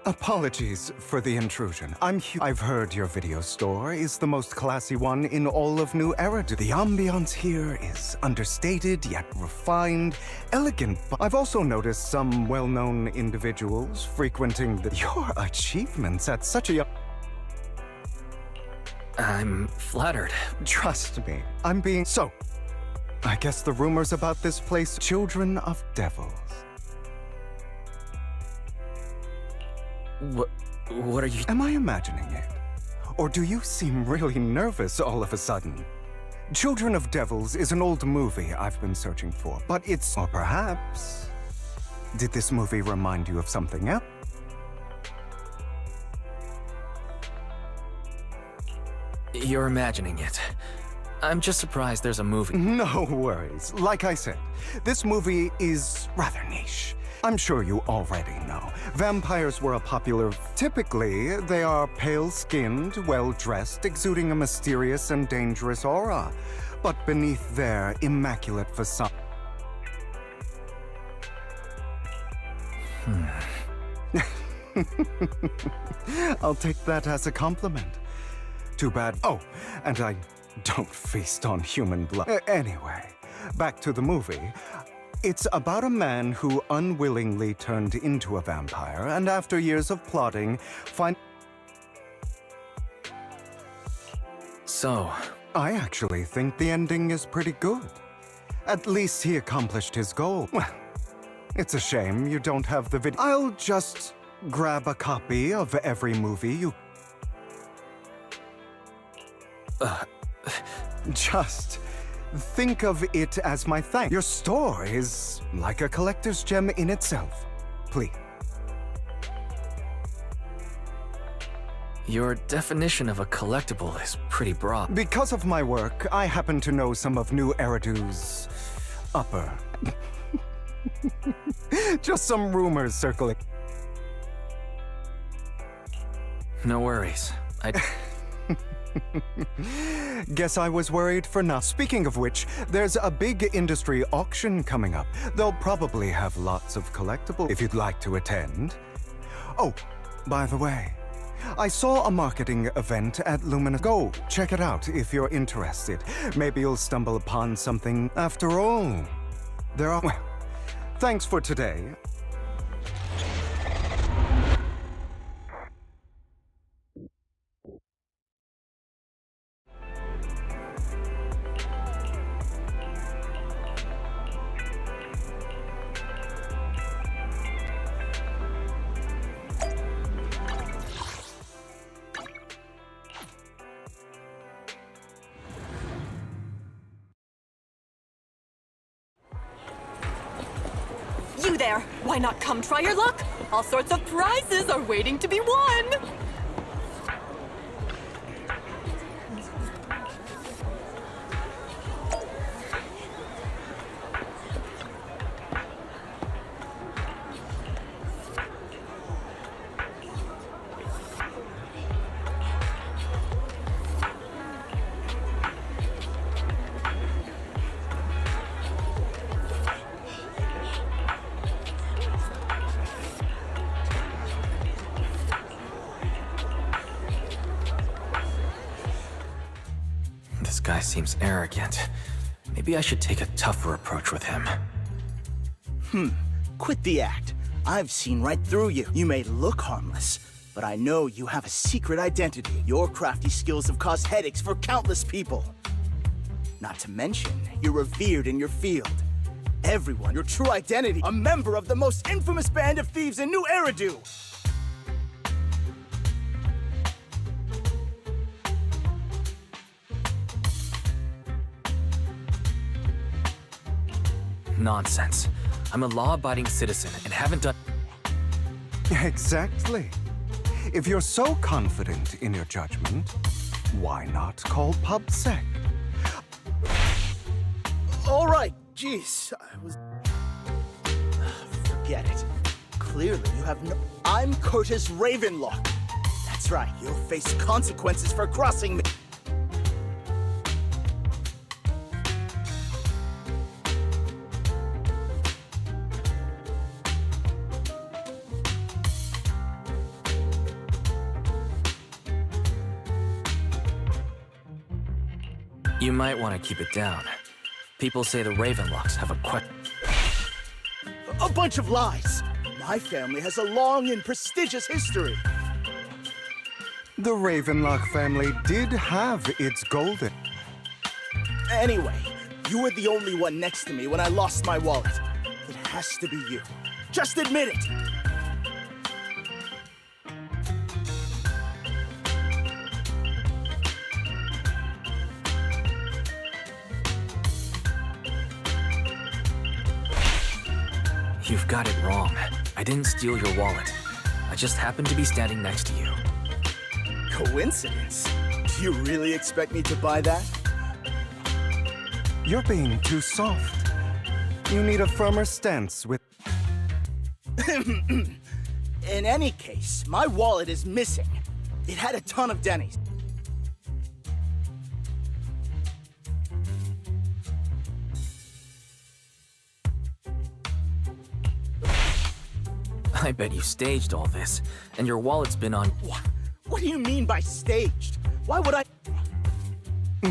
Apologies for the intrusion. I've heard your video store is the most classy one in all of New Eridu. The ambiance here is understated yet refined, elegant. I've also noticed some well-known individuals frequenting your achievements at such a young... I'm flattered. Trust me, I'm being... So, I guess the rumors about this place, children of devils. What are you... Am I imagining it? Or do you seem really nervous all of a sudden? Children of Devils is an old movie I've been searching for, but it's... Or perhaps... Did this movie remind you of something else? You're imagining it. I'm just surprised there's a movie. No worries. Like I said, this movie is rather niche. I'm sure you already know. Vampires were a popular... Typically, they are pale-skinned, well-dressed, exuding a mysterious and dangerous aura. But beneath their immaculate facade... I'll take that as a compliment. Too bad... Oh, and I don't feast on human blood. Anyway, back to the movie. It's about a man who unwillingly turned into a vampire, and after years of plotting, So... I actually think the ending is pretty good. At least he accomplished his goal. Well, it's a shame you don't have the video. I'll just grab a copy of every movie you... Just... think of it as my thanks. Your store is like a collector's gem in itself. Please. Your definition of a collectible is pretty broad. Because of my work, I happen to know some of New Eridu's upper. Just some rumors circling. No worries. Guess I was worried for now. Speaking of which, there's a big industry auction coming up. They'll probably have lots of collectibles if you'd like to attend. Oh, by the way, I saw a marketing event at Luminous. Go, check it out if you're interested. Maybe you'll stumble upon something. After all, there are... Well, thanks for today. You there! Why not come try your luck? All sorts of prizes are waiting to be won! This guy seems arrogant. Maybe I should take a tougher approach with him. Quit the act. I've seen right through you. You may look harmless, but I know you have a secret identity. Your crafty skills have caused headaches for countless people. Not to mention, you're revered in your field. Everyone, your true identity, a member of the most infamous band of thieves in New Eridu. Nonsense. I'm a law-abiding citizen and haven't done... Exactly. If you're so confident in your judgment, why not call PubSec? All right, jeez, I was... Forget it. Clearly, you have no... I'm Curtis Ravenlock. That's right, you'll face consequences for crossing me. You might want to keep it down. People say the Ravenlocks have A bunch of lies. My family has a long and prestigious history. The Ravenlock family did have its golden. Anyway, you were the only one next to me when I lost my wallet. It has to be you. Just admit it. You've got it wrong. I didn't steal your wallet. I just happened to be standing next to you. Coincidence? Do you really expect me to buy that? You're being too soft. You need a firmer stance with... In any case, my wallet is missing. It had a ton of Denny's. I bet you staged all this, and your wallet's been on... What do you mean by staged? Why would I...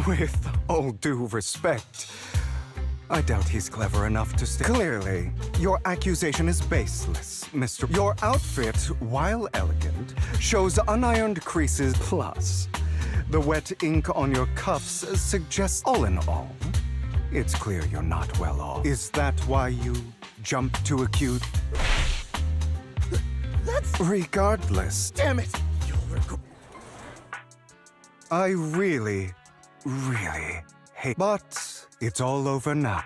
With all due respect, I doubt he's clever enough to stay. Clearly, your accusation is baseless, Mr. Your outfit, while elegant, shows unironed creases plus. The wet ink on your cuffs suggests all in all. It's clear you're not well off. Is that why you jumped to accuse? That's... Regardless, Damn it! You'll regret... I really hate... But it's all over now.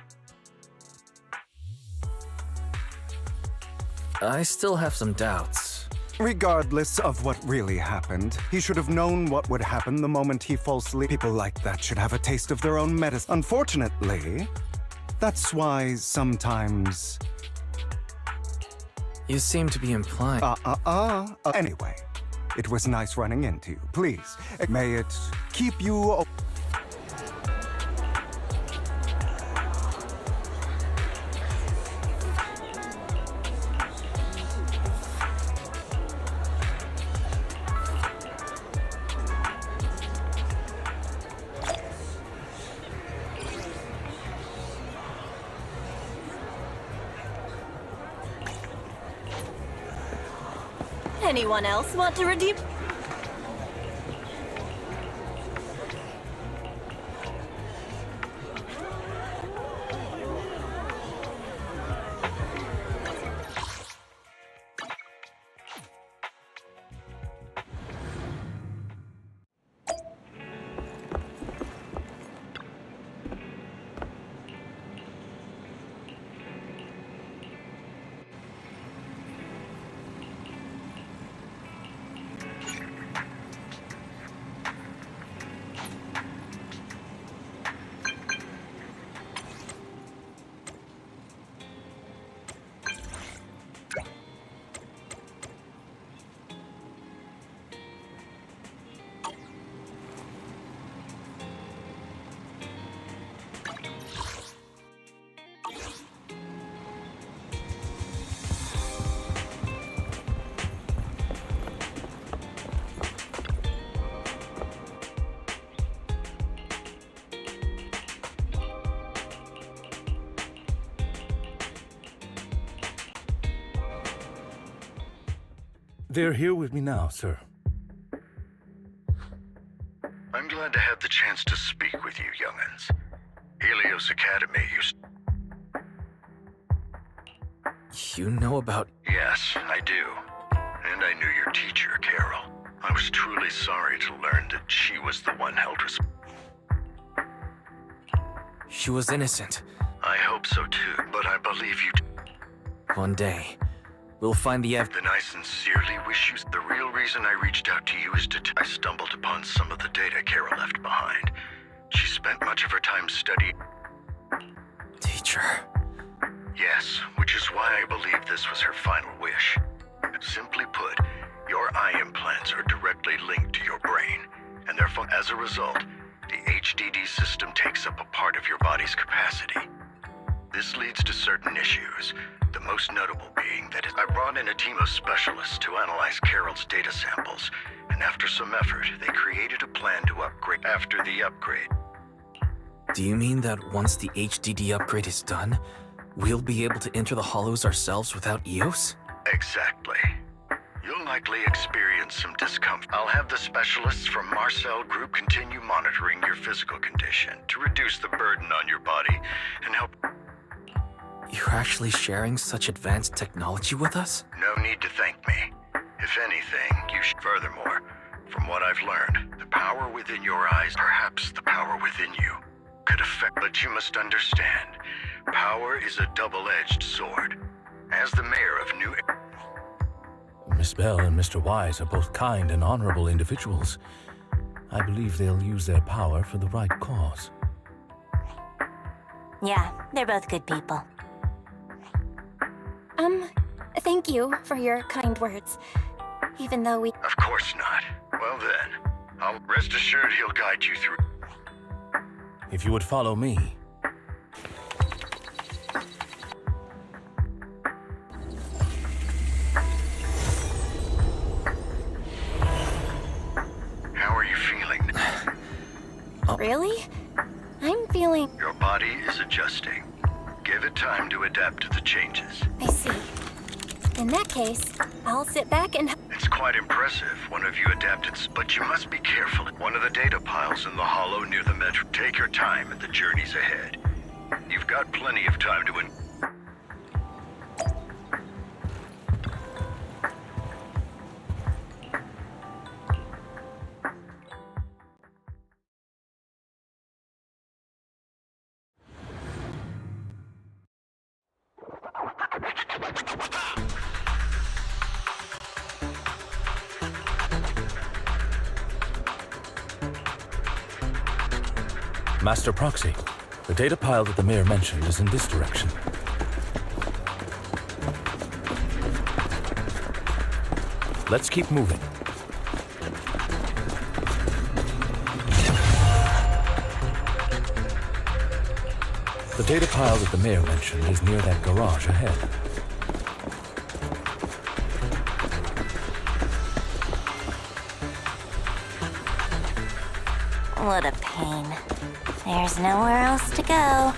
I still have some doubts. Regardless of what really happened, he should have known what would happen the moment he falsely... People like that should have a taste of their own medicine. Unfortunately, that's why sometimes... You seem to be implying... Anyway, it was nice running into you. Please, may it keep you... Anyone else want to redeem? They're here with me now, sir. I'm glad to have the chance to speak with you, young'uns. Helios Academy You know about... Yes, I do. And I knew your teacher, Carol. I was truly sorry to learn that she was the one held responsible. She was innocent. I hope so too, but I believe you... One day, we'll find the Then I sincerely wish you... The real reason I reached out to you is I stumbled upon some of the data Carol left behind. She spent much of her time studying... Teacher. Yes, which is why I believe this was her final wish. Simply put, your eye implants are directly linked to your brain, and therefore, as a result, the HDD system takes up a part of your body's capacity. This leads to certain issues, the most notable being that I brought in a team of specialists to analyze Carol's data samples, and after some effort, they created a plan to upgrade. After the upgrade, Do you mean that once the HDD upgrade is done, we'll be able to enter the hollows ourselves without EOS? Exactly. You'll likely experience some discomfort. I'll have the specialists from Marcel Group continue monitoring your physical condition to reduce the burden on your body and help. You're actually sharing such advanced technology with us? No need to thank me. If anything, you should. Furthermore, from what I've learned, the power within your eyes, perhaps the power within you, could affect. But you must understand, power is a double-edged sword. As the mayor of New. Miss Bell and Mr. Wise are both kind and honorable individuals. I believe they'll use their power for the right cause. Yeah, they're both good people. Thank you for your kind words. Even though we... Of course not. Well then, I'll rest assured he'll guide you through. If you would follow me. How are you feeling? Really? I'm feeling... Your body is adjusting. Give it time to adapt to the changes. I see. In that case, I'll sit back and... It's quite impressive, one of you adapted, but you must be careful. One of the data piles in the hollow near the metro. Take your time at the journeys ahead. You've got plenty of time to Master Proxy, the data pile that the mayor mentioned is in this direction. Let's keep moving. The data pile that the mayor mentioned is near that garage ahead. What a pain. There's nowhere else to go.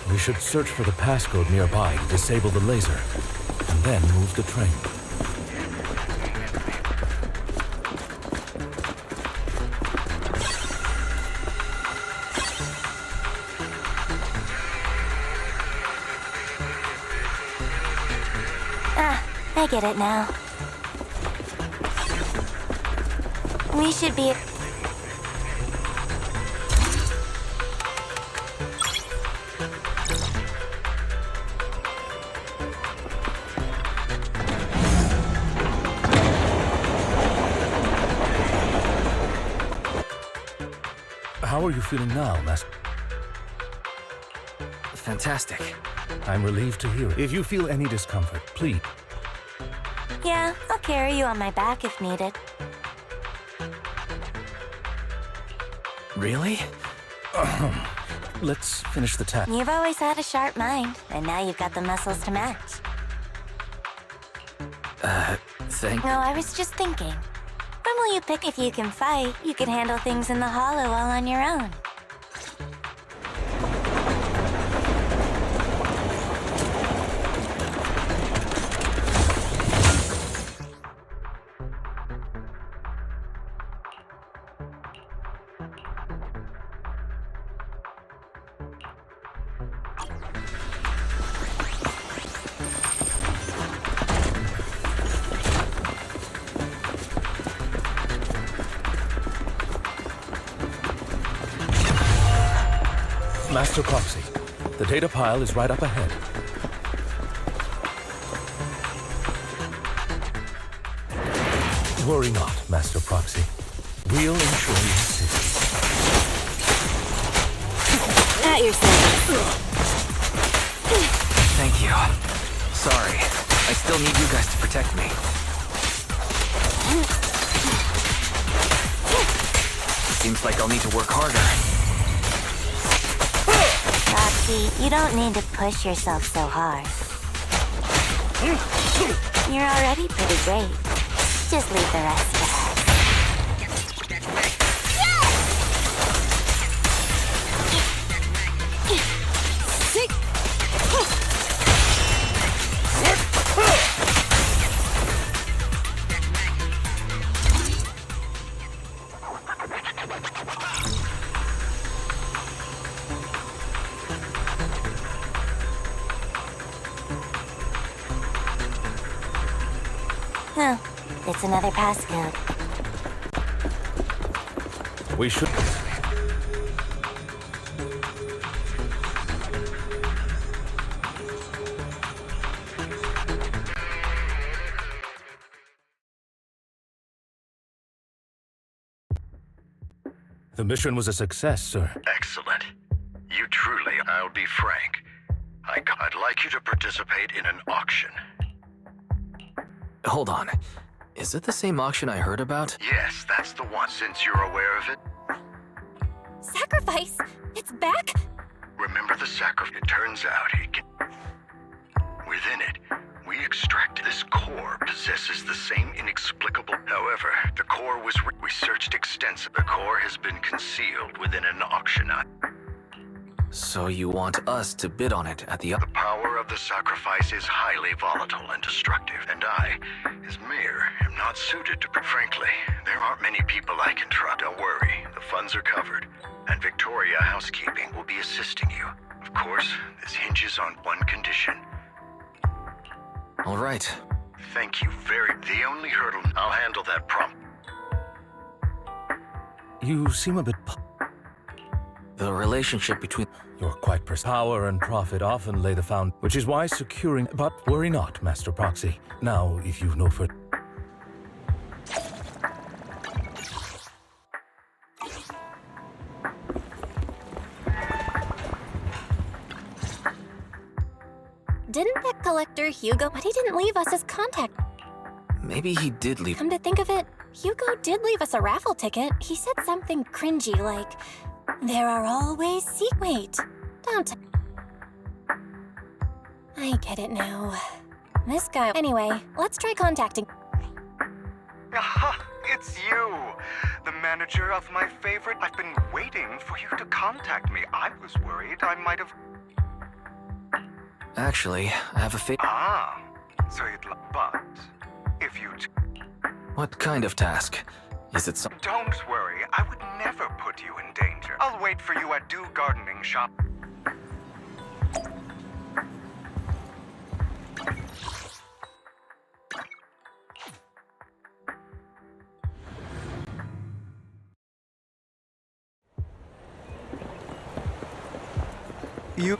We should search for the passcode nearby to disable the laser, and then move the train. I get it now. We should be... How are you feeling now, Master? Fantastic. I'm relieved to hear it. If you feel any discomfort, please. Yeah, I'll carry you on my back if needed. Really? Let's finish the task. You've always had a sharp mind, and now you've got the muscles to match. Thank... No, I was just thinking. When will you pick if you can fight, you can handle things in the hollow all on your own? Master Proxy, the data pile is right up ahead. Worry not, Master Proxy. We'll ensure your safety. got your savings. Thank you. Sorry. I still need you guys to protect me. Seems like I'll need to work harder. Roxy, you don't need to push yourself so hard. You're already pretty great. Just leave the rest to us. Oh, it's another passcode. We should... The mission was a success, sir. Excellent. You truly, I'll be frank. I'd like you to participate in an auction. Hold on. Is it the same auction I heard about? Yes, that's the one. Since you're aware of it, Sacrifice? It's back? remember the sacrifice. It turns out it can... Within it, we extract this core possesses the same inexplicable... However, the core was... We searched extensively. The core has been concealed within an auction. So you want us to bid on it at the... The power of the sacrifice is highly volatile and destructive, and I, as mayor, am not suited to... Frankly, there aren't many people I can trust. Don't worry, the funds are covered, and Victoria Housekeeping will be assisting you. Of course, this hinges on one condition. All right. Thank you very... The only hurdle... I'll handle that prompt. You seem a bit... The relationship between... You're quite power and profit often lay the which is why securing... But worry not, Master Proxy. Now, if you've no further... Didn't that collector Hugo, but he didn't leave us his contact. Maybe he did leave... Come to think of it, Hugo did leave us a raffle ticket. He said something cringy like, there are always wait, don't... I get it now. This guy... Anyway, let's try contacting... Aha, it's you! The manager of my favorite... I've been waiting for you to contact me. I was worried I might have... Actually, I have a Ah, so you'd but if you... What kind of task? Is it some... Don't worry, I would never put you in danger. I'll wait for you at Dew Gardening Shop. You...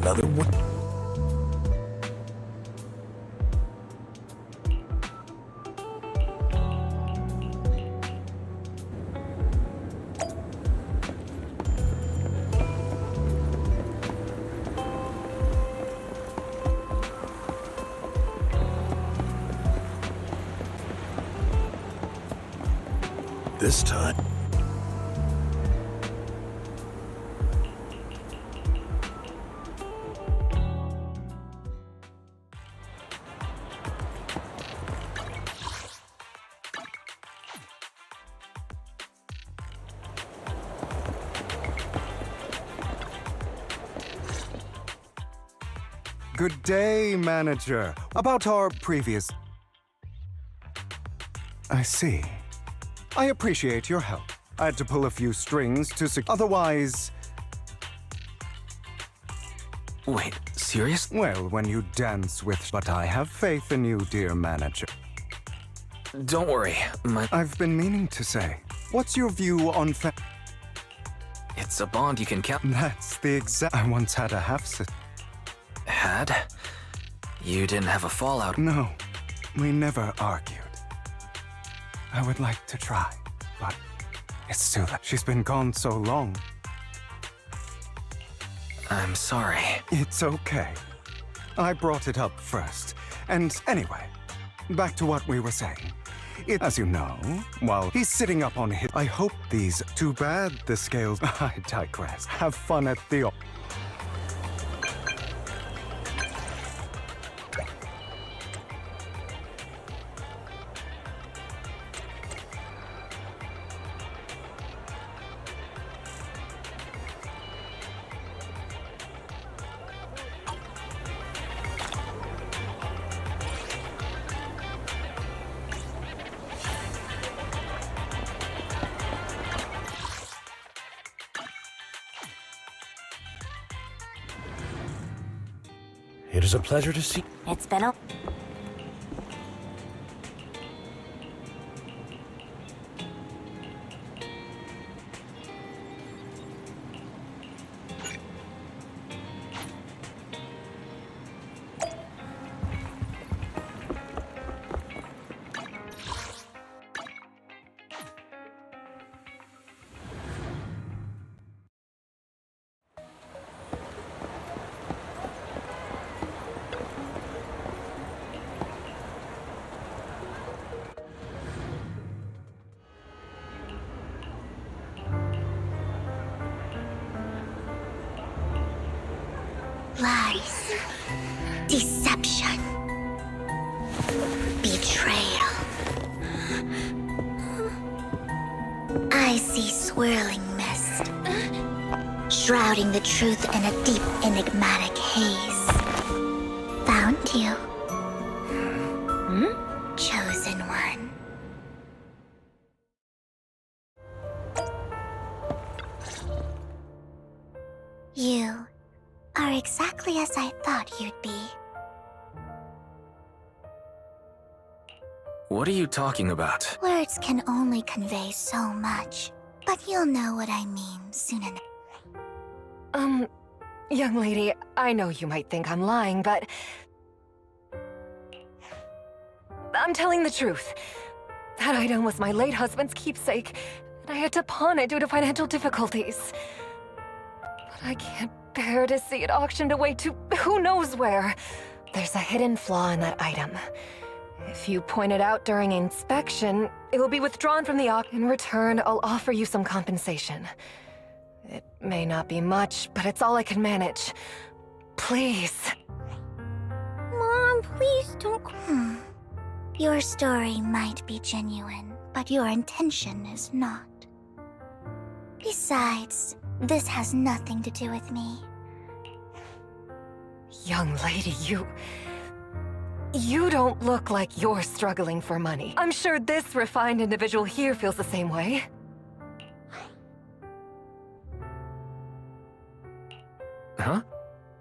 Another one? This time... Good day, manager. About our previous... I see. I appreciate your help. I had to pull a few strings to otherwise... Wait, serious? Well, when you dance with... But I have faith in you, dear manager. Don't worry, I've been meaning to say. What's your view on It's a bond you can count. That's the exact... I once had a half-sister. Had? You didn't have a fallout. No, we never argued. I would like to try, but it's too late. She's been gone so long. I'm sorry. It's okay. I brought it up first. And anyway, back to what we were saying. As you know, while he's sitting up on his... I hope these... Too bad the scales... I digress. Have fun at the... It is a pleasure to see... It's been a... Lies, deception, betrayal. I see swirling mist, shrouding the truth in a deep, enigmatic haze. Found you. Chosen one. You are exactly as I thought you'd be. What are you talking about? Words can only convey so much, but you'll know what I mean soon enough. Young lady, I know you might think I'm lying, but... I'm telling the truth. That item was my late husband's keepsake, and I had to pawn it due to financial difficulties. But I can't bear to see it auctioned away to who knows where. There's a hidden flaw in that item. If you point it out during inspection, it will be withdrawn from the auction. In return, I'll offer you some compensation. It may not be much, but it's all I can manage. Please. Mom, please don't... Your story might be genuine, but your intention is not. Besides, this has nothing to do with me. Young lady, you don't look like you're struggling for money. I'm sure this refined individual here feels the same way. Huh?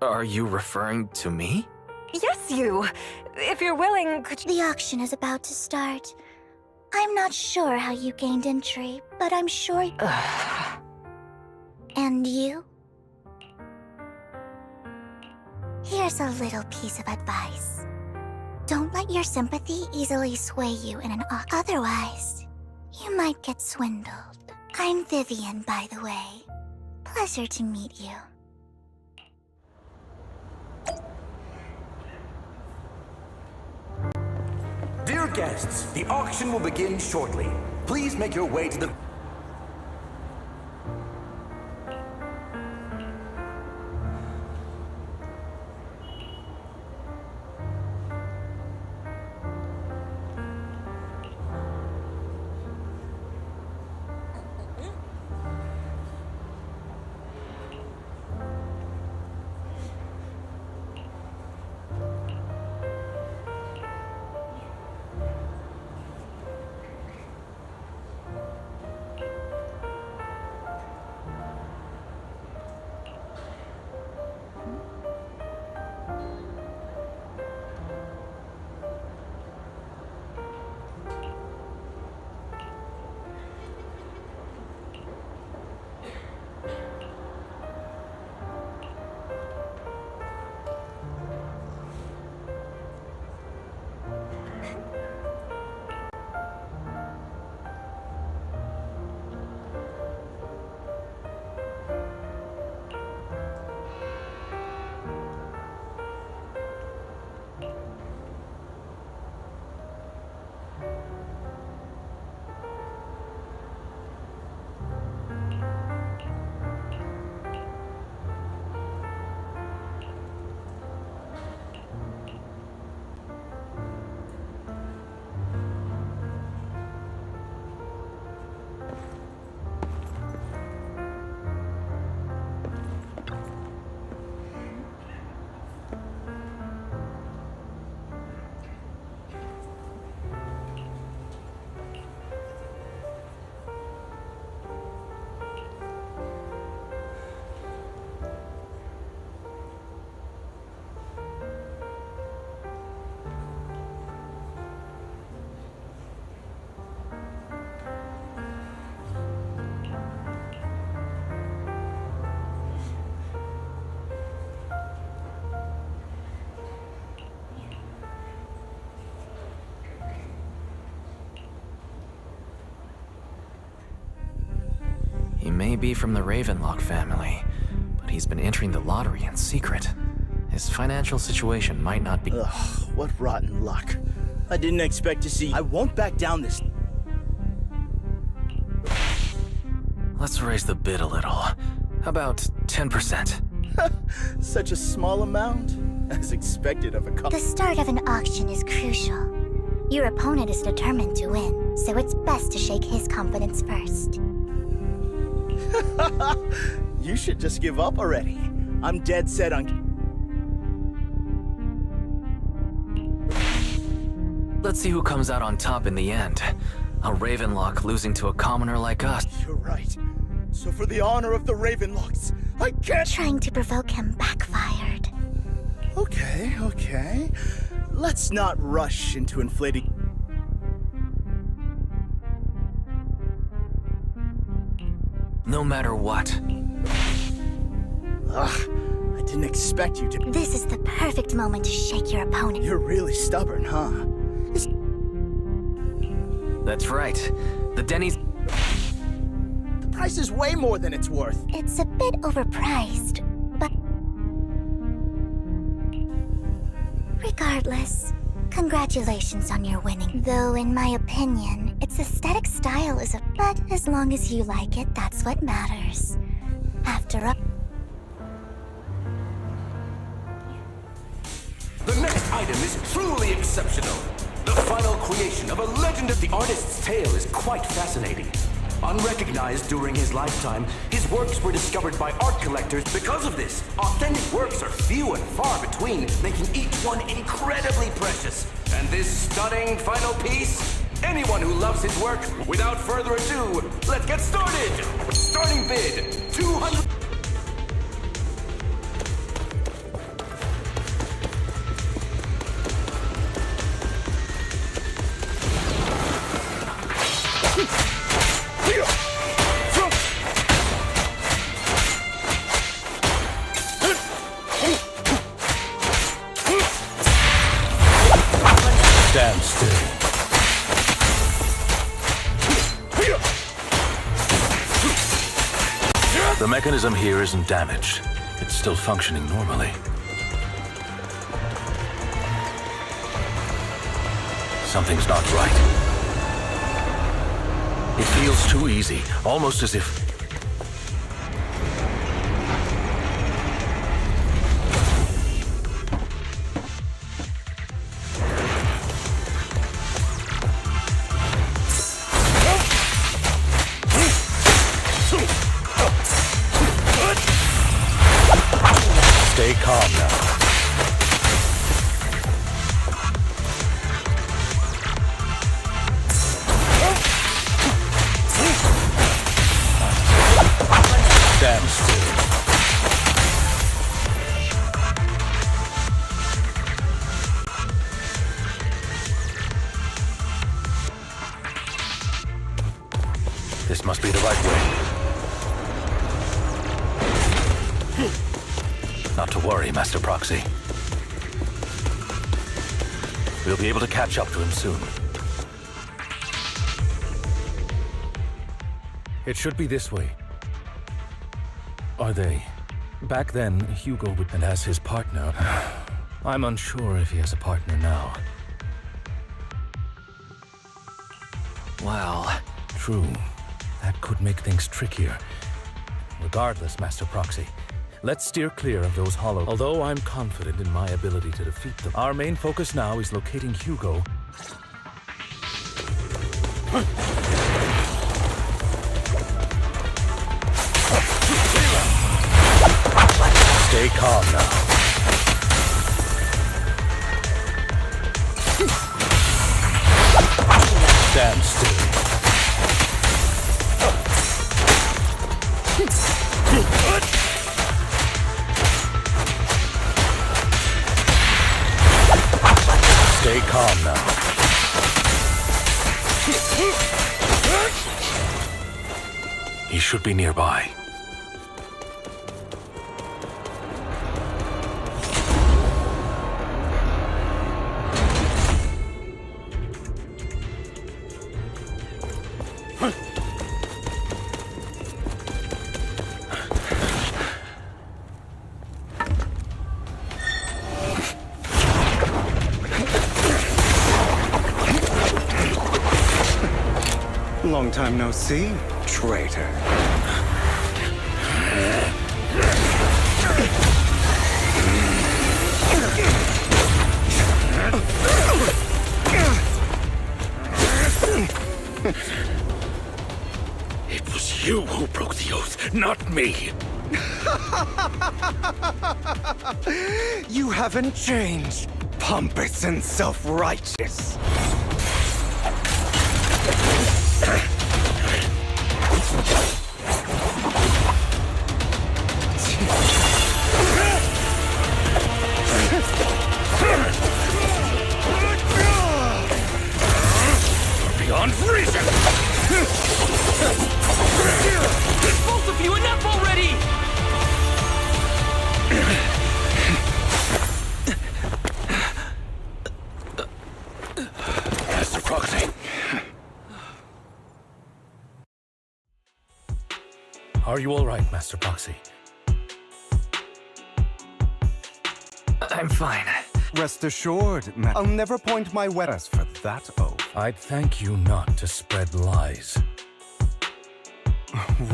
Are you referring to me? Yes, you! If you're willing, could you... The auction is about to start. I'm not sure how you gained entry, but I'm sure... And you? Here's a little piece of advice. Don't let your sympathy easily sway you in an auction. Otherwise, you might get swindled. I'm Vivian, by the way. Pleasure to meet you. Dear guests, the auction will begin shortly. Please make your way to the... may be from the Ravenlock family, but he's been entering the lottery in secret. His financial situation might not be— Ugh, what rotten luck. I didn't expect to see— I won't back down this— Let's raise the bid a little. How about 10%? Such a small amount, as expected of a The start of an auction is crucial. Your opponent is determined to win, so it's best to shake his confidence first. You should just give up already. I'm dead set on— Let's see who comes out on top in the end. A Ravenlock losing to a commoner like us. You're right. So for the honor of the Ravenlocks, I can't— Trying to provoke him backfired. Okay. Let's not rush into inflating— No matter what. Ugh, I didn't expect you to— This is the perfect moment to shake your opponent. You're really stubborn, huh? That's right. The Denny's— The price is way more than it's worth. It's a bit overpriced, but... Regardless, congratulations on your winning. Though, in my opinion, its aesthetic style is a— But as long as you like it, that's what matters. After all— The next item is truly exceptional. The final creation of a legend. The artist's tale is quite fascinating. Unrecognized during his lifetime, his works were discovered by art collectors. Because of this, authentic works are few and far between, making each one incredibly precious. And this stunning final piece? Anyone who loves his work, without further ado, let's get started! Starting bid, 200... Stand still. The mechanism here isn't damaged. It's still functioning normally. Something's not right. It feels too easy, almost as if... Stay calm now. Stand still. This must be the right way. Not to worry, Master Proxy. We'll be able to catch up to him soon. It should be this way. Are they? Back then, Hugo would... And as his partner... I'm unsure if he has a partner now. Well... True. That could make things trickier. Regardless, Master Proxy, let's steer clear of those hollow... Although I'm confident in my ability to defeat them, our main focus now is locating Hugo. Stay calm now. Stand still. Stay calm now. He should be nearby. time no see, traitor. It was you who broke the oath, not me. You haven't changed, pompous and self-righteous. Beyond reason! Both of you, enough already! Master Proxy. Are you all right, Master Proxy? I'm fine. Rest assured, I'll never point my weapons for that oath. I'd thank you not to spread lies.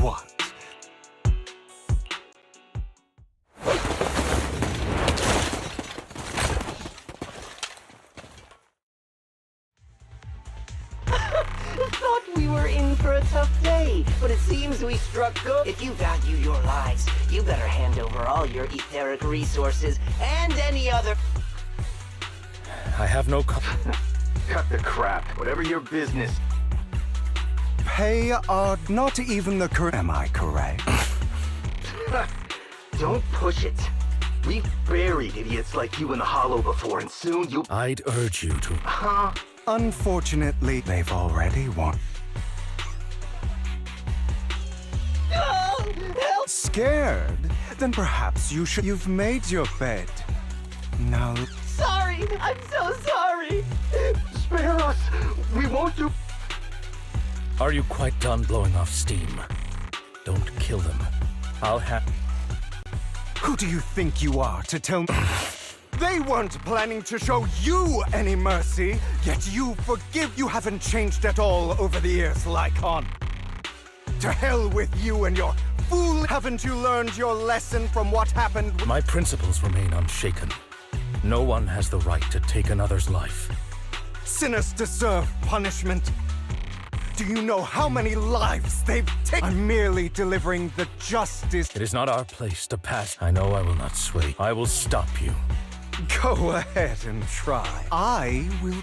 What? Thought we were in for a tough day, but it seems we struck gold. If you value your lives, you better hand over all your etheric resources and any other. I have no Cut the crap. Whatever your business. Pay are not even the correct. Am I correct? Don't push it. We've buried idiots like you in the Hollow before, and soon you'll... I'd urge you to... Unfortunately, they've already won. Help! Scared? Then perhaps you should. You've made your bed. Now. Sorry! I'm so sorry! Spare us! We won't do... Are you quite done blowing off steam? Don't kill them. I'll have... Who do you think you are to tell me? They weren't planning to show you any mercy, yet you forgive. You haven't changed at all over the years, Lycon. To hell with you and your fool. Haven't you learned your lesson from what happened? My principles remain unshaken. No one has the right to take another's life. Sinners deserve punishment. Do you know how many lives they've taken? I'm merely delivering the justice. It is not our place to pass. I know I will not sway. I will stop you. Go ahead and try. I will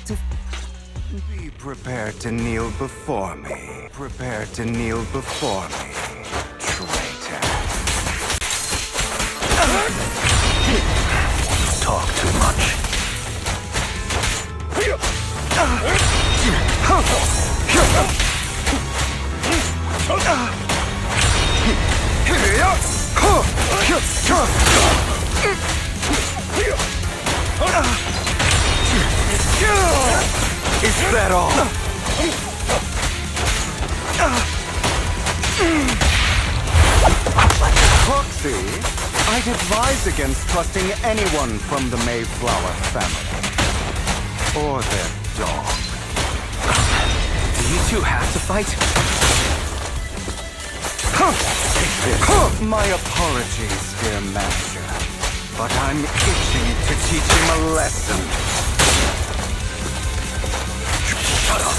be prepared to kneel before me. Prepare to kneel before me, traitor. Talk too much. Is that all? Proxy, I'd advise against trusting anyone from the Mayflower family. Or their dog. Do you two have to fight? My apologies, dear master, but I'm itching to teach him a lesson. Shut up!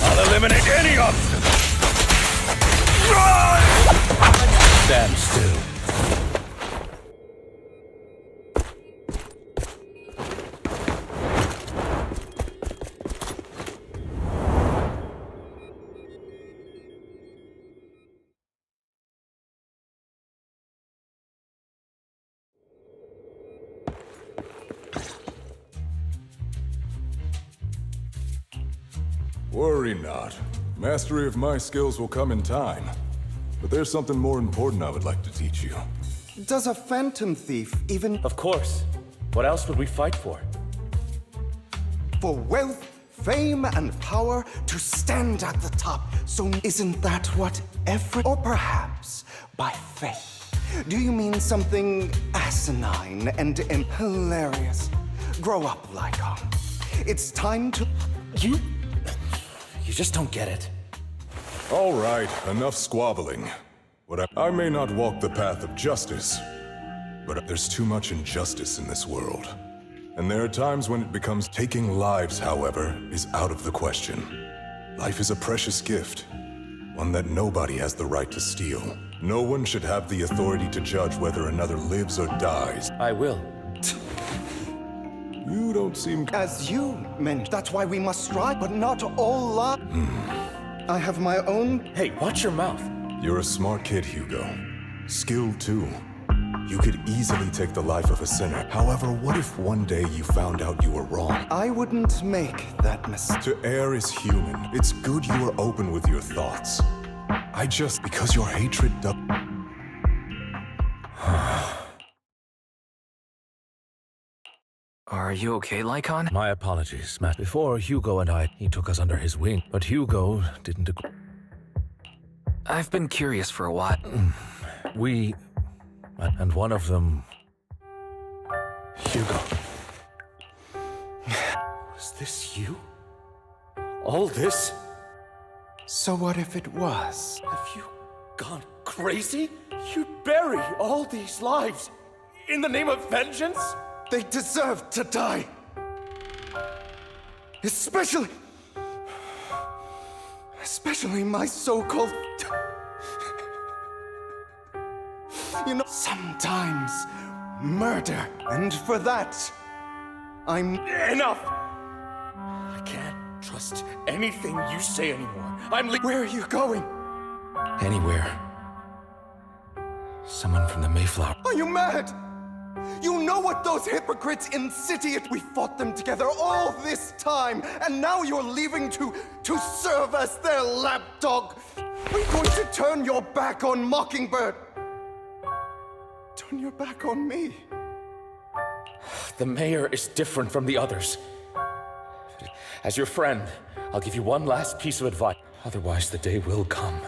I'll eliminate any obstacle! Stand still. Worry not. Mastery of my skills will come in time. But there's something more important I would like to teach you. Does a phantom thief even... Of course. What else would we fight for? For wealth, fame and power to stand at the top. So isn't that what or perhaps by faith? Do you mean something asinine and hilarious? Grow up, Lycon. It's time to... You just don't get it. All right, enough squabbling. I may not walk the path of justice, but there's too much injustice in this world. And there are times when it becomes taking lives, however, is out of the question. Life is a precious gift, one that nobody has the right to steal. No one should have the authority to judge whether another lives or dies. I will. You don't seem... As you meant, that's why we must strive, but not all lie. I have my own... Hey, watch your mouth. You're a smart kid, Hugo. Skilled, too. You could easily take the life of a sinner. However, what if one day you found out you were wrong? I wouldn't make that mistake. To err is human. It's good you are open with your thoughts. Because your hatred does... Are you okay, Lycon? My apologies, Matt. Before Hugo and he took us under his wing, but Hugo didn't agree. I've been curious for a while. And one of them... Hugo. Was this you? All this? So what if it was? Have you gone crazy? You'd bury all these lives in the name of vengeance? They deserve to die. Especially my so-called... You know, sometimes murder. And for that, I'm... Enough! I can't trust anything you say anymore. Where are you going? Anywhere. Someone from the Mayflower. Are you mad? You know what those hypocrites in City... We fought them together all this time, and now you're leaving to serve as their lapdog. Are you going to turn your back on Mockingbird? Turn your back on me. The mayor is different from the others. As your friend, I'll give you one last piece of advice. Otherwise, the day will come.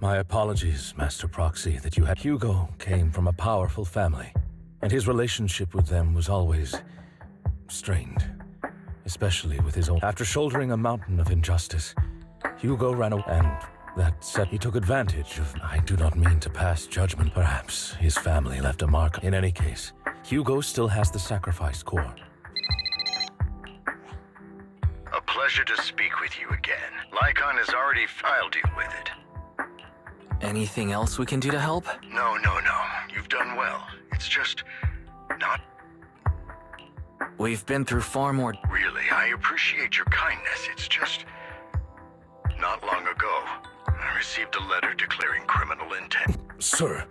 My apologies, Master Proxy, that you had... Hugo came from a powerful family, and his relationship with them was always strained. Especially with his own... After shouldering a mountain of injustice, Hugo ran away, and that said, he took advantage of... I do not mean to pass judgment. Perhaps his family left a mark. In any case, Hugo still has the sacrifice core. A pleasure to speak with you again. Lycon has already filed you with it. Anything else we can do to help? No. You've done well. It's just... not... We've been through far more... Really, I appreciate your kindness. It's just... Not long ago, I received a letter declaring criminal intent. Sir.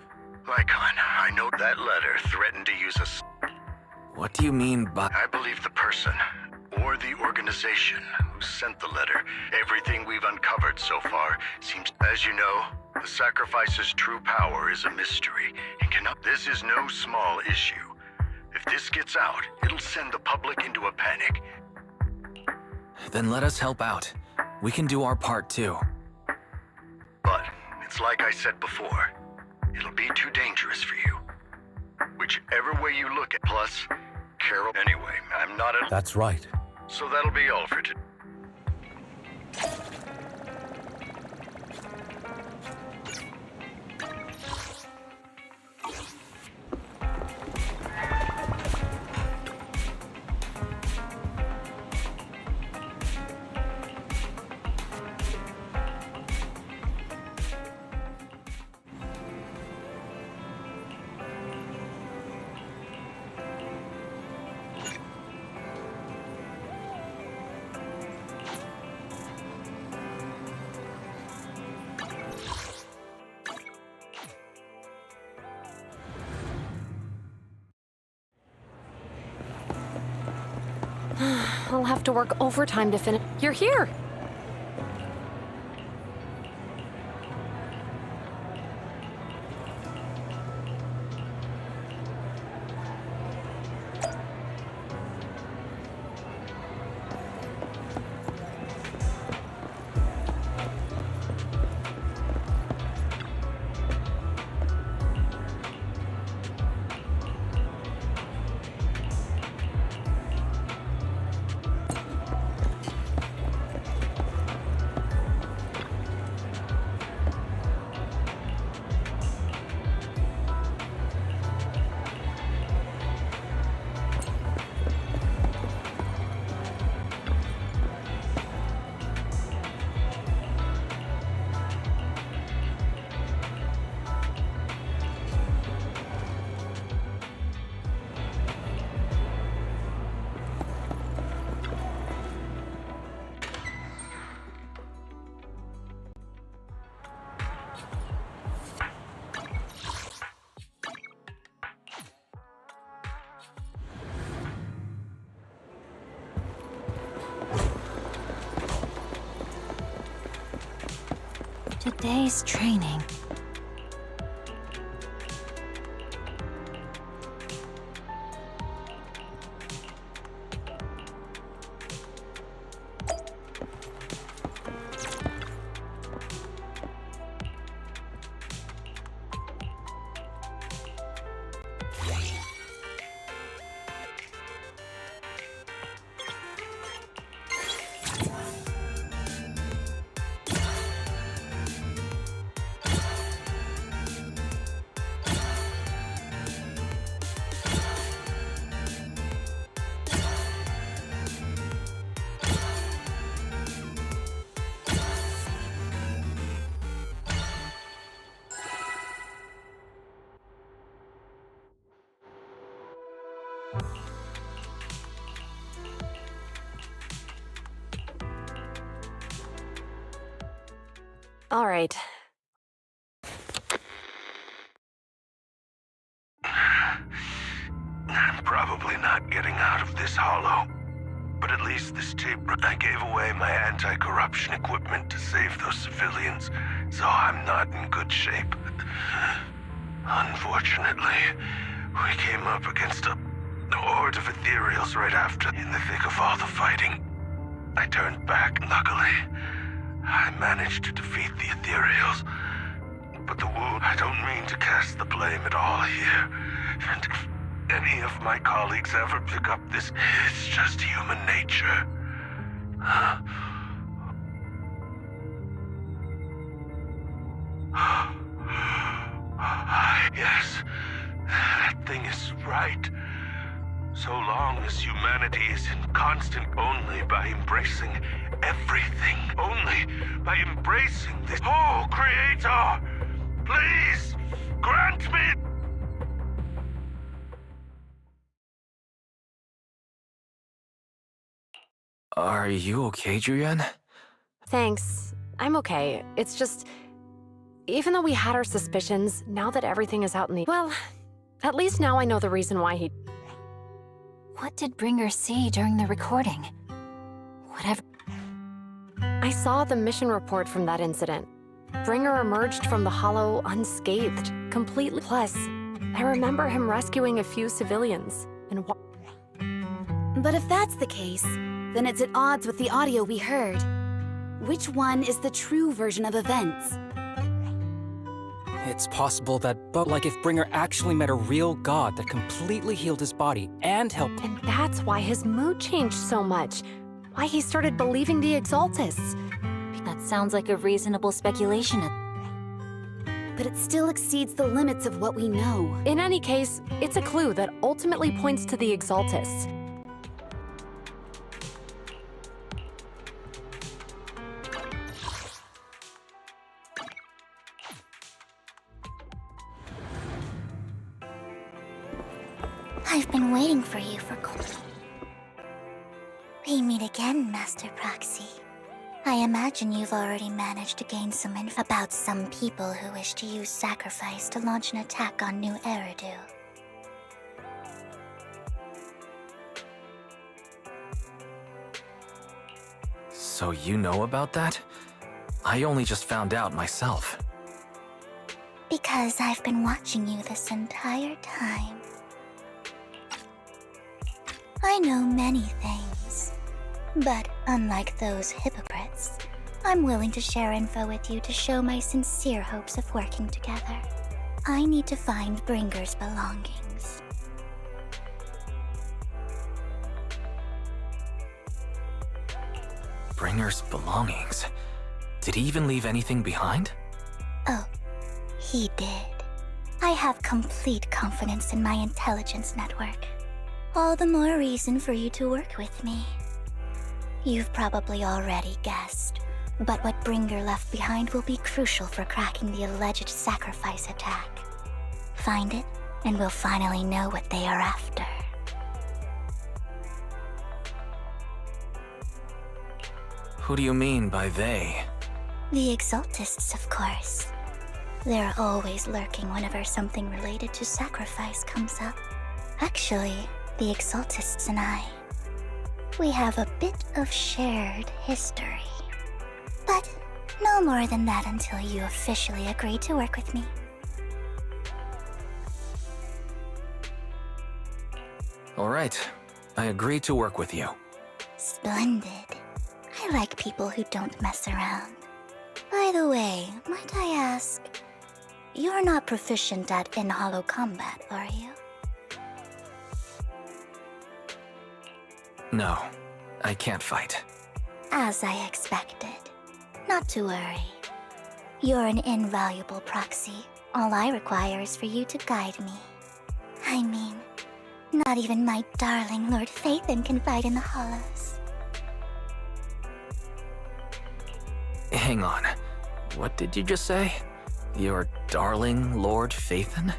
Lycon, I know that letter threatened to use us. What do you mean by... I believe the person, or the organization, who sent the letter. Everything we've uncovered so far seems... As you know, the sacrifice's true power is a mystery, and cannot... This is no small issue. If this gets out, it'll send the public into a panic. Then let us help out. We can do our part too. But, it's like I said before, it'll be too dangerous for you. Whichever way you look at... Plus, Carol... Anyway, I'm not a... That's right. So that'll be all for today. I'll have to work overtime to finish. You're here! Today's training. All right. I'm probably not getting out of this hollow. But at least this tape, I gave away my anti-corruption equipment to save those civilians, so I'm not in good shape. Unfortunately, we came up against a horde of ethereals right after, in the thick of all the fighting. I turned back. Luckily, I managed to defeat the ethereals. But the wound, I don't mean to cast the blame at all here. And if any of my colleagues ever pick up this, it's just human nature. Yes, that thing is right. So long as humanity is in constant, only by embracing everything, only by embracing this. Oh, Creator, please grant me. Are you okay, Julian? Thanks. I'm okay. It's just... even though we had our suspicions, now that everything is out in the... well, at least now I know the reason why he... What did Bringer see during the recording? Whatever. I saw the mission report from that incident. Bringer emerged from the hollow unscathed, completely. Plus, I remember him rescuing a few civilians and... But if that's the case, then it's at odds with the audio we heard. Which one is the true version of events? It's possible that, but like if Bringer actually met a real god that completely healed his body and helped... And that's why his mood changed so much. Why he started believing the Exaltists. That sounds like a reasonable speculation. But it still exceeds the limits of what we know. In any case, it's a clue that ultimately points to the Exaltists. I've been waiting for you for We meet again, Master Proxy. I imagine you've already managed to gain some info about some people who wish to use sacrifice to launch an attack on New Eridu. So you know about that? I only just found out myself. Because I've been watching you this entire time. I know many things, but unlike those hypocrites, I'm willing to share info with you to show my sincere hopes of working together. I need to find Bringer's belongings. Bringer's belongings? Did he even leave anything behind? Oh, he did. I have complete confidence in my intelligence network. All the more reason for you to work with me. You've probably already guessed, but what Bringer left behind will be crucial for cracking the alleged sacrifice attack. Find it, and we'll finally know what they are after. Who do you mean by they? The Exaltists, of course. They're always lurking whenever something related to sacrifice comes up. Actually, the Exaltists and I, we have a bit of shared history. But No more than that until you officially agree to work with me. All right. I agree to work with you. Splendid. I like people who don't mess around. By the way, might I ask, you're not proficient at in-hollow combat, are you? No, I can't fight. As I expected. Not to worry. You're an invaluable proxy. All I require is for you to guide me. I mean, not even my darling Lord Phaethon can fight in the hollows. Hang on. What did you just say? Your darling Lord Phaethon?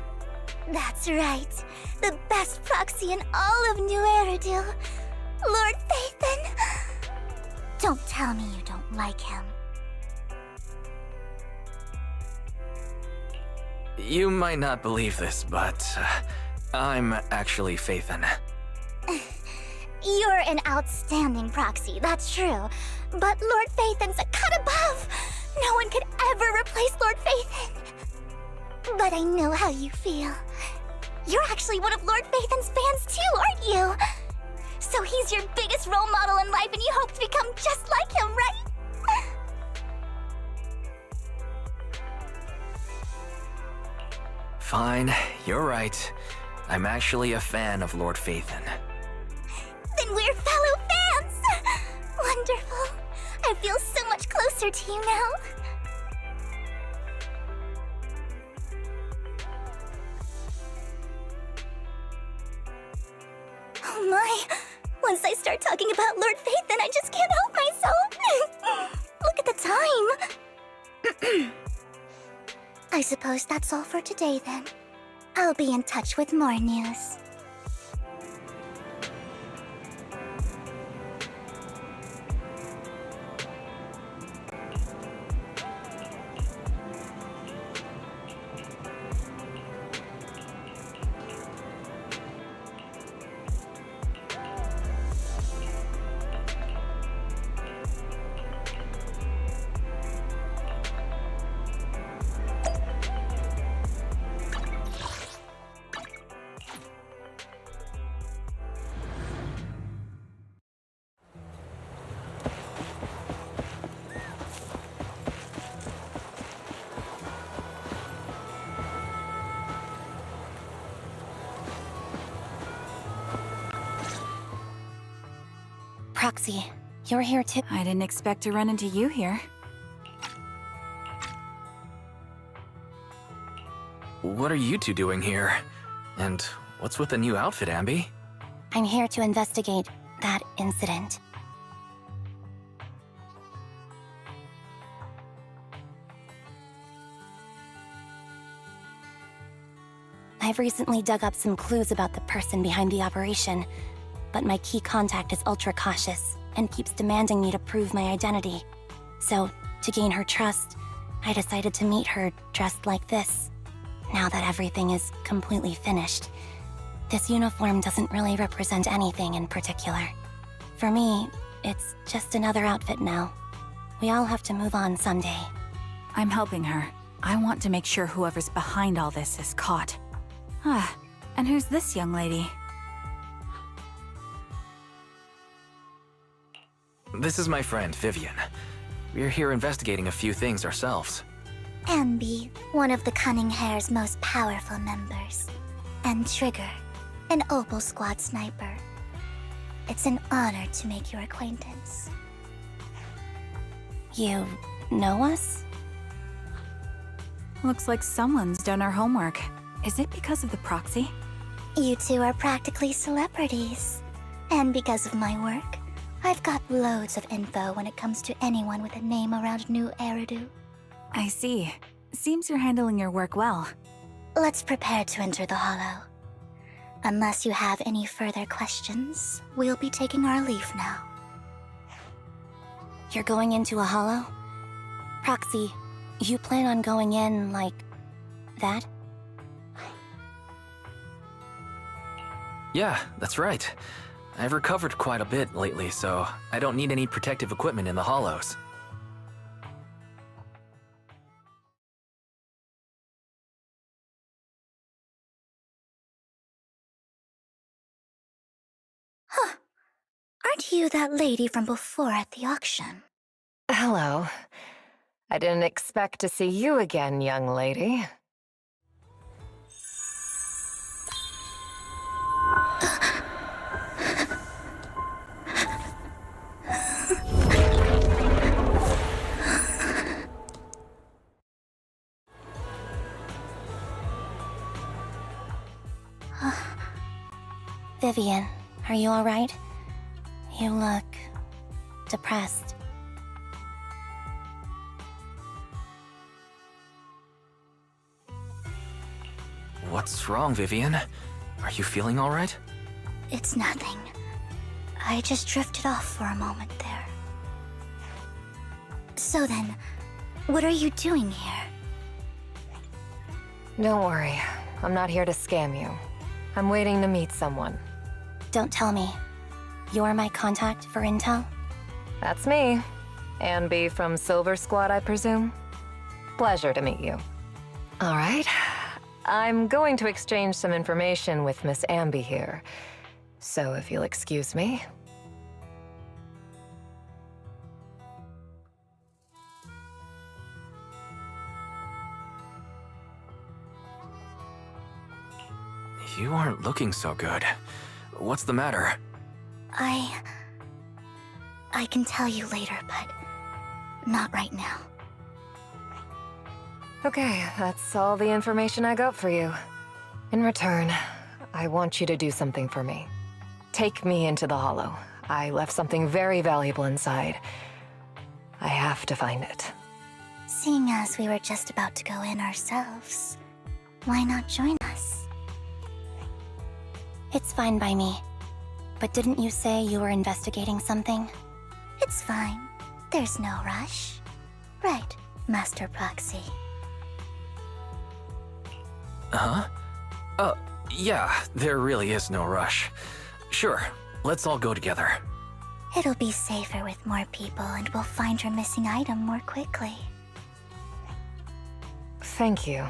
That's right. The best proxy in all of New Eridu. Lord Phaethon! Don't tell me you don't like him. You might not believe this, but I'm actually Phaethon. You're an outstanding proxy, that's true. But Lord Phaethon's a cut above. No one could ever replace Lord Phaethon. But I know how you feel. You're actually one of Lord Phaethon's fans too, aren't you? So he's your biggest role model in life and you hope to become just like him, right? Fine, you're right. I'm actually a fan of Lord Phaethon. Then we're fellow fans! Wonderful. I feel so much closer to you now. Oh my! Once I start talking about Lord Phaethon, I just can't help myself! Look at the time! I suppose that's all for today then. I'll be in touch with more news. Proxy, you're here too. I didn't expect to run into you here. What are you two doing here? And what's with the new outfit, Ambi? I'm here to investigate that incident. I've recently dug up some clues about the person behind the operation, but my key contact is ultra cautious and keeps demanding me to prove my identity. So, to gain her trust, I decided to meet her dressed like this. Now that everything is completely finished, this uniform doesn't really represent anything in particular. For me, it's just another outfit now. We all have to move on someday. I'm helping her. I want to make sure whoever's behind all this is caught. Ah, and who's this young lady? This is my friend, Vivian. We're here investigating a few things ourselves. Ambi, one of the Cunning Hair's most powerful members. And Trigger, an Opal Squad sniper. It's an honor to make your acquaintance. You know us? Looks like someone's done our homework. Is it because of the proxy? You two are practically celebrities. And because of my work, I've got loads of info when it comes to anyone with a name around New Eridu. I see. Seems you're handling your work well. Let's prepare to enter the Hollow. Unless you have any further questions, we'll be taking our leave now. You're going into a Hollow? Proxy, you plan on going in like that? Yeah, that's right. I've recovered quite a bit lately, so I don't need any protective equipment in the hollows. You that lady from before at the auction. Hello. I didn't expect to see you again, young lady. Vivian, are you alright? You look depressed. What's wrong, Vivian? Are you feeling all right? It's nothing. I just drifted off for a moment there. So then, what are you doing here? Don't worry. I'm not here to scam you. I'm waiting to meet someone. Don't tell me. You're my contact for intel? That's me. Ambi from Silver Squad, I presume? Pleasure to meet you. All right. I'm going to exchange some information with Miss Ambi here. So if you'll excuse me. You aren't looking so good. What's the matter? I can tell you later, but not right now. Okay, that's all the information I got for you. In return, I want you to do something for me. Take me into the Hollow. I left something very valuable inside. I have to find it. Seeing as we were just about to go in ourselves, why not join us? It's fine by me. But didn't you say you were investigating something? It's fine. There's no rush. Right, Master Proxy. Huh? Yeah, there really is no rush. Sure, let's all go together. It'll be safer with more people and we'll find your missing item more quickly. Thank you.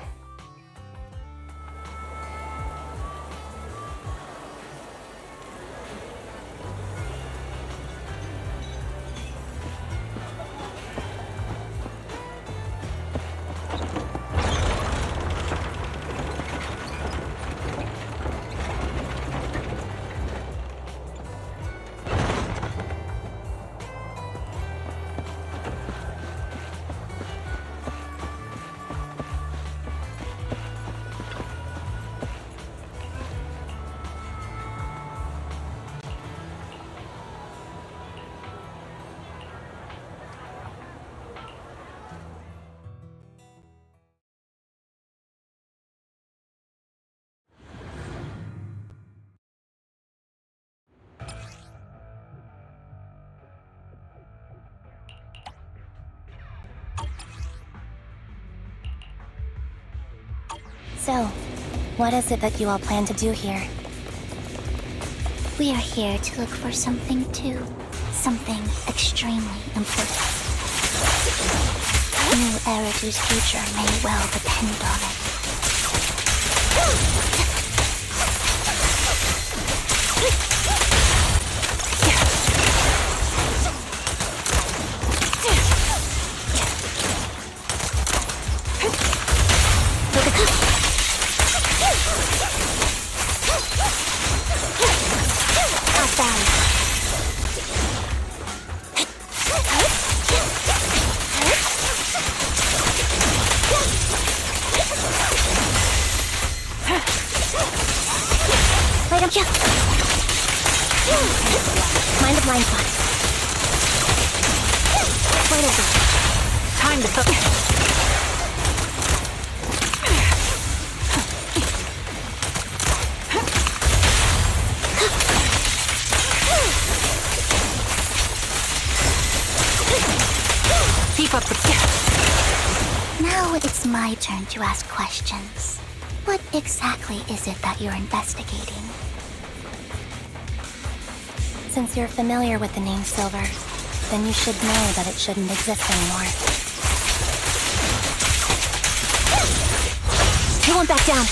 So, what is it that you all plan to do here? We are here to look for something too. Something extremely important. New Eridu's future may well depend on it. Mind the blind spot. Wait a bit. Time to focus. Keep up the pace. Now it's my turn to ask questions. What exactly is it that you're investigating? Since you're familiar with the name Silver, then you should know that it shouldn't exist anymore. You won't back down!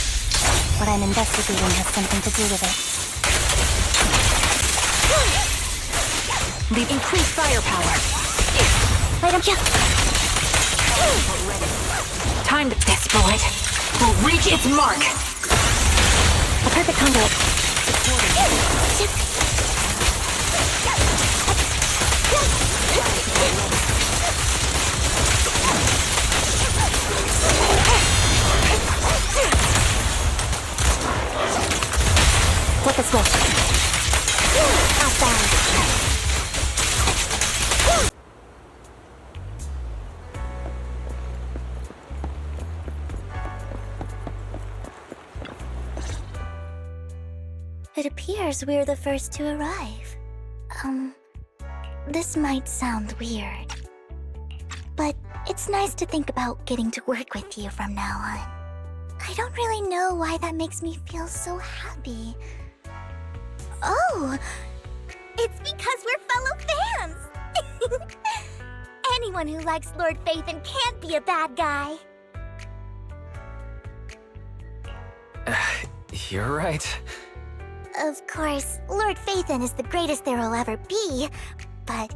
What I'm investigating has something to do with it. The increased firepower. Wait, don't you? Time to... This bullet will reach its mark. A perfect conduit. Flip the switch. Outbound. It appears we're the first to arrive. This might sound weird, but it's nice to think about getting to work with you from now on. I don't really know why that makes me feel so happy. Oh, it's because we're fellow fans! Anyone who likes Lord Phaethon can't be a bad guy. You're right. Of course, Lord Phaethon is the greatest there will ever be, but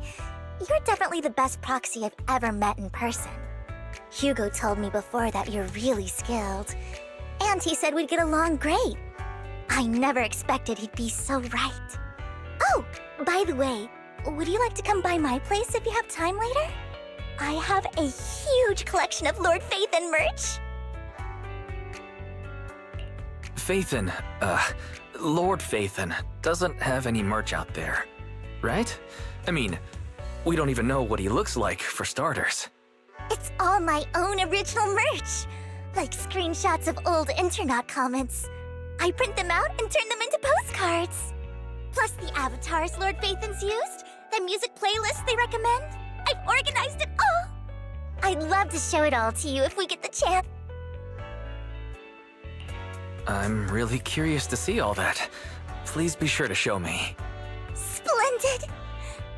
you're definitely the best proxy I've ever met in person. Hugo told me before that you're really skilled, and he said we'd get along great. I never expected he'd be so right. Oh, by the way, would you like to come by my place if you have time later? I have a huge collection of Lord Phaethon merch. Phaethon, Lord Phaethon doesn't have any merch out there, right? I mean, we don't even know what he looks like, for starters. It's all my own original merch, like screenshots of old internet comments. I print them out and turn them into postcards. Plus the avatars Lord Phaethon's used, the music playlists they recommend. I've organized it all. I'd love to show it all to you if we get the chance. I'm really curious to see all that. Please be sure to show me. Splendid!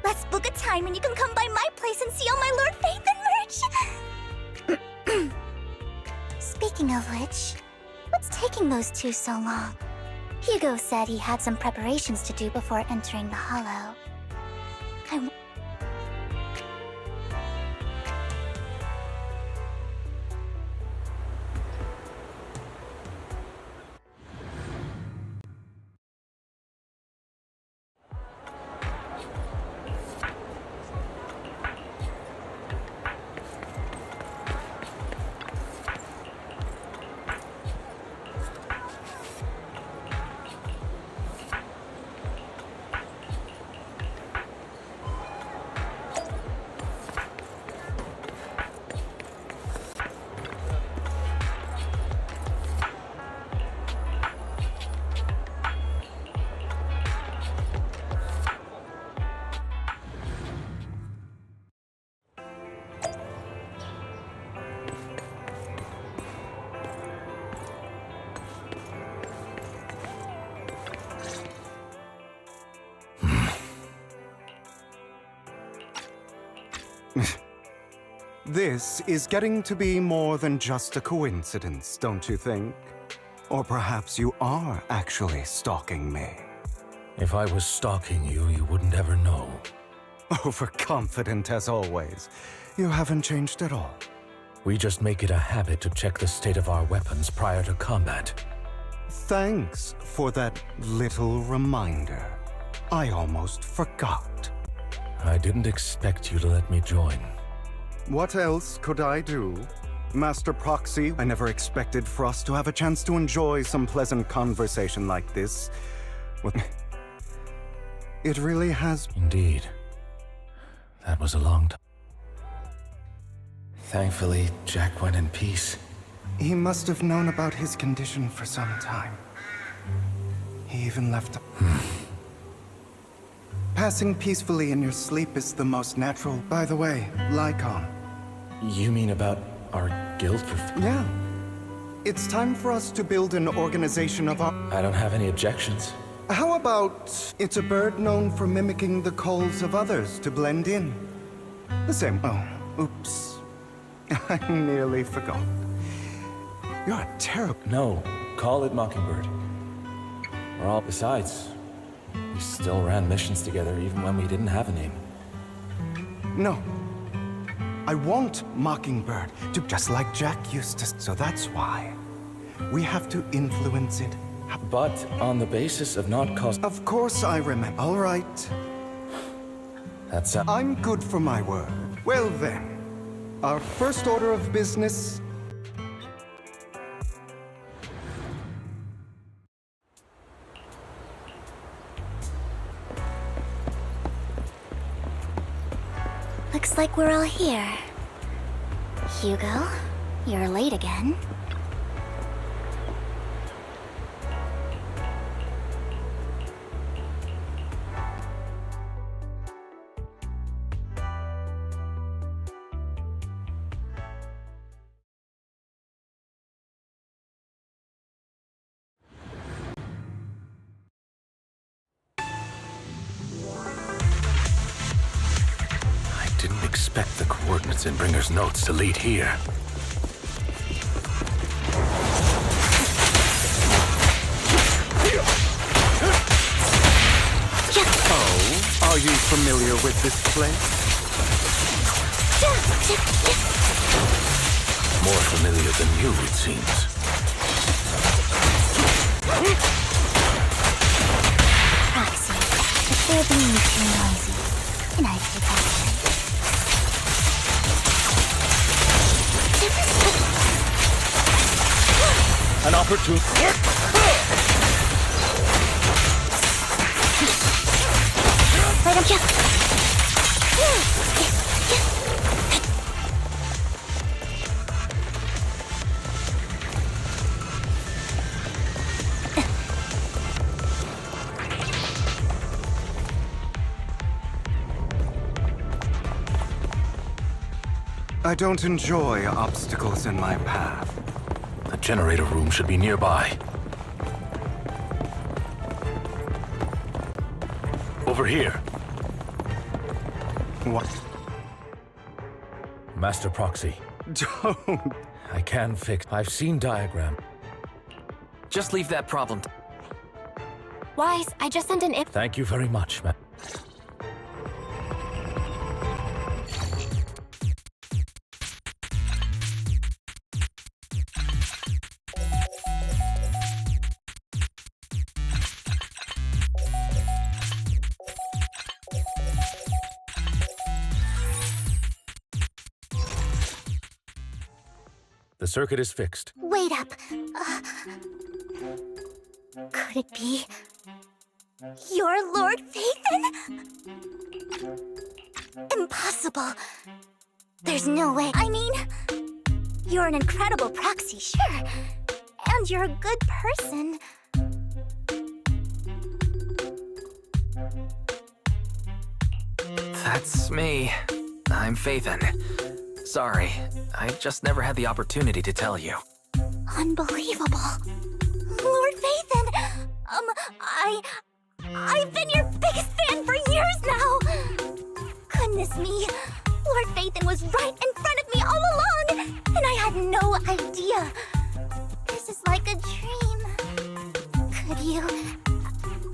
Let's book a time and you can come by my place and see all my Lord Phaethon merch! Speaking of which, what's taking those two so long? Hugo said he had some preparations to do before entering the Hollow. This is getting to be more than just a coincidence, don't you think? Or perhaps you are actually stalking me. If I was stalking you, you wouldn't ever know. Overconfident as always. You haven't changed at all. We just make it a habit to check the state of our weapons prior to combat. Thanks for that little reminder. I almost forgot. I didn't expect you to let me join. What else could I do? Master Proxy, I never expected for us to have a chance to enjoy some pleasant conversation like this. It really has... Indeed. That was a long time. Thankfully, Jack went in peace. He must have known about his condition for some time. He even left... Passing peacefully in your sleep is the most natural. By the way, Lycon. You mean about our guild for... Yeah. It's time for us to build an organization of our... I don't have any objections. How about... It's a bird known for mimicking the calls of others to blend in. The same... Oh, oops. I nearly forgot. You're a terrible... No, call it Mockingbird. We're all... Besides, we still ran missions together even when we didn't have a name. No. I want Mockingbird to just like Jack used to, so that's why. We have to influence it. But on the basis of not cost... Of course I remember. All right. That's... I'm good for my word. Well then, our first order of business... Looks like we're all here. Hugo, you're late again. Didn't expect the coordinates in Bringer's notes to lead here. Oh, are you familiar with this place? More familiar than you, it seems. Proxy, if they're being too noisy, can I take action? An opportunity. Why don't you? I don't enjoy obstacles in my path. The generator room should be nearby. Over here. What? Master Proxy. Don't. I can fix. I've seen diagram. Just leave that problem. Wise, I just sent an Thank you very much, ma. The circuit is fixed. Wait up. Could it be your Lord Phaethon? Impossible. There's no way. I mean, you're an incredible proxy, sure. And you're a good person. That's me. I'm Phaethon. Sorry, I just never had the opportunity to tell you. Unbelievable. Lord Phaethon! I've been your biggest fan for years now! Goodness me, Lord Phaethon was right in front of me all along, and I had no idea. This is like a dream. Could you...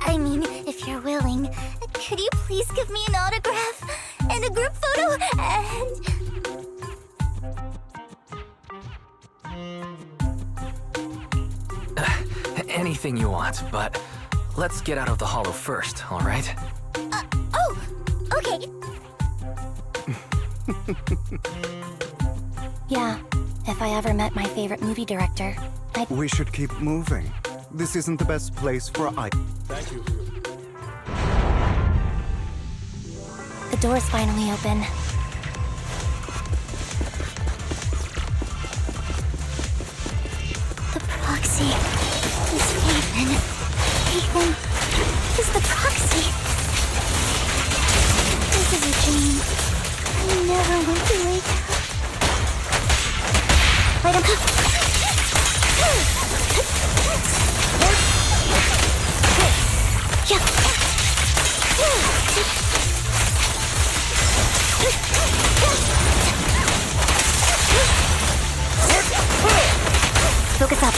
I mean, if you're willing, could you please give me an autograph, and a group photo, and... Anything you want, but let's get out of the hollow first, all right? Oh, okay. Yeah, if I ever met my favorite movie director, I'd... We should keep moving. This isn't the best place for Thank you. The door's finally open. The proxy is Phaethon. Phaethon is the proxy. This is a dream. I never went to wake up. Wait a minute. Focus up.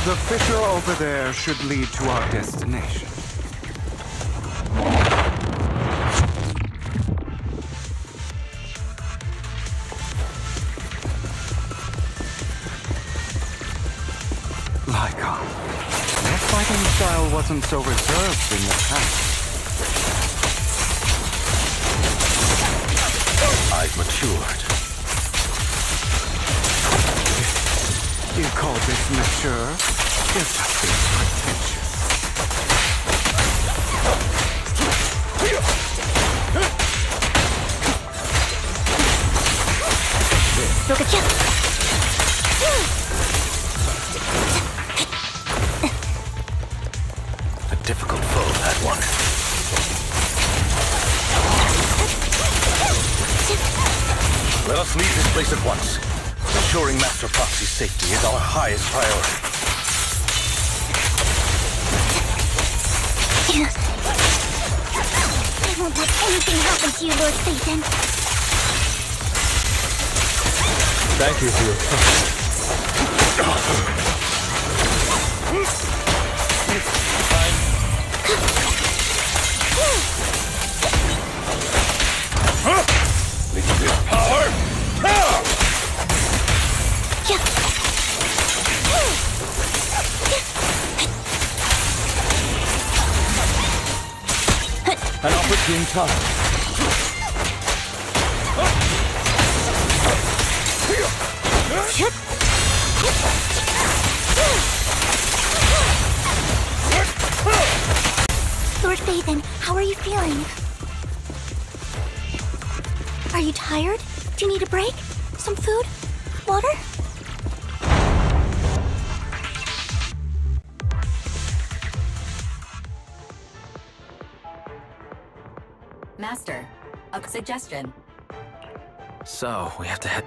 The fissure over there should lead to our destination. wasn't so reserved in the past. I've matured. You call this mature? You're just being pretentious. A difficult foe, that one. Let us leave this place at once. Ensuring Master Proxy's safety is our highest priority. I won't let anything happen to you, Lord Phaethon. Thank you for your trust. Limited power! An opportune time. Lord Phaethon, how are you feeling? Are you tired? Do you need a break? Some food? Water? Master, a suggestion. So, we have to head...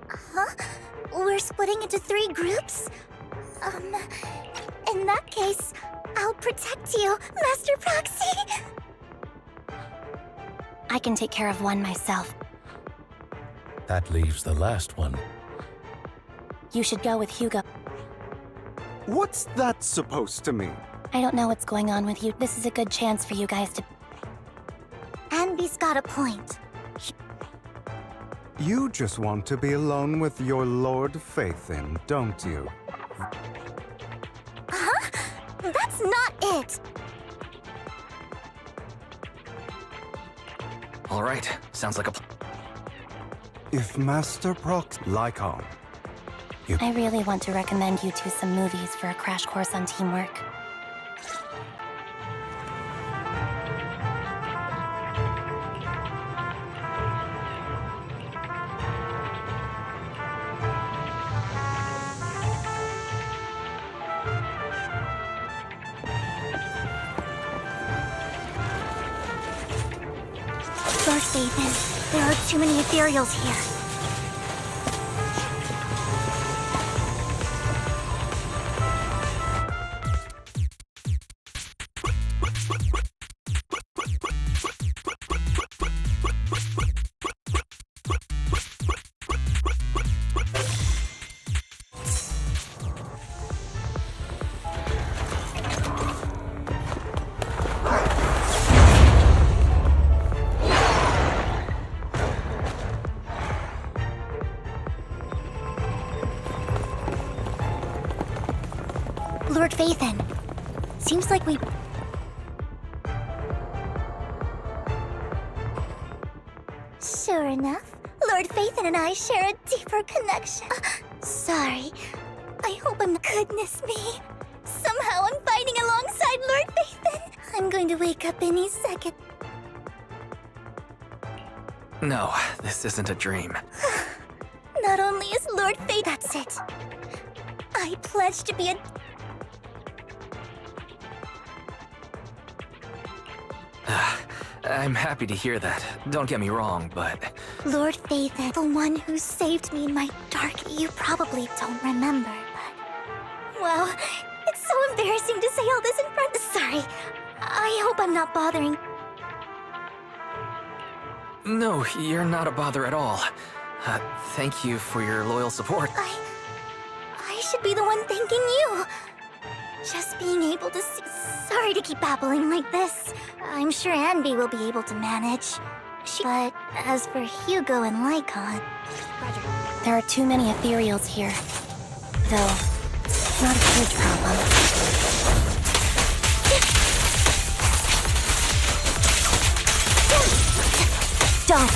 Huh? We're splitting into 3 groups? In that case, I'll protect you, Master Proxy! I can take care of one myself. That leaves the last one. You should go with Hugo. What's that supposed to mean? I don't know what's going on with you. This is a good chance for you guys to... Anby's got a point. You just want to be alone with your Lord Phaethon, don't you? Huh? That's not it! All right, sounds like a... If Master Prox... Lycon. I really want to recommend you two some movies for a crash course on teamwork. Lord Phaethon, there are too many ethereals here. Lord Phaethon, seems like we... Sure enough, Lord Phaethon and I share a deeper connection. Sorry. I hope I'm... Goodness me. Somehow I'm fighting alongside Lord Phaethon. I'm going to wake up any second. No, this isn't a dream. Not only is Lord Phaethon... That's it. I pledge to be a... I'm happy to hear that. Don't get me wrong, but... Lord Phaethon, the one who saved me in my dark... You probably don't remember, but... Wow, it's so embarrassing to say all this in front... Sorry. I hope I'm not bothering... No, you're not a bother at all. Thank you for your loyal support. I should be the one thanking you. Just being able to see... Sorry to keep babbling like this. I'm sure Anby will be able to manage. But as for Hugo and Lycon... There are too many ethereals here. Though, Not a huge problem. Don't.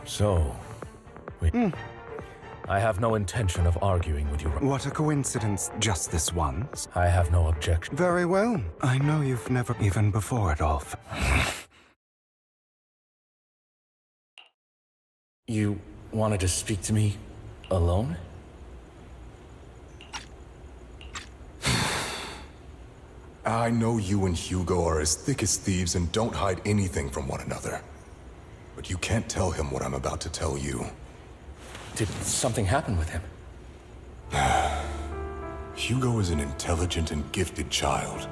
So, I have no intention of arguing with you. What a coincidence, just this once. I have no objection. Very well. I know you've never even before it all. You wanted to speak to me alone? I know you and Hugo are as thick as thieves and don't hide anything from one another. But you can't tell him what I'm about to tell you. Did something happen with him? Hugo is an intelligent and gifted child.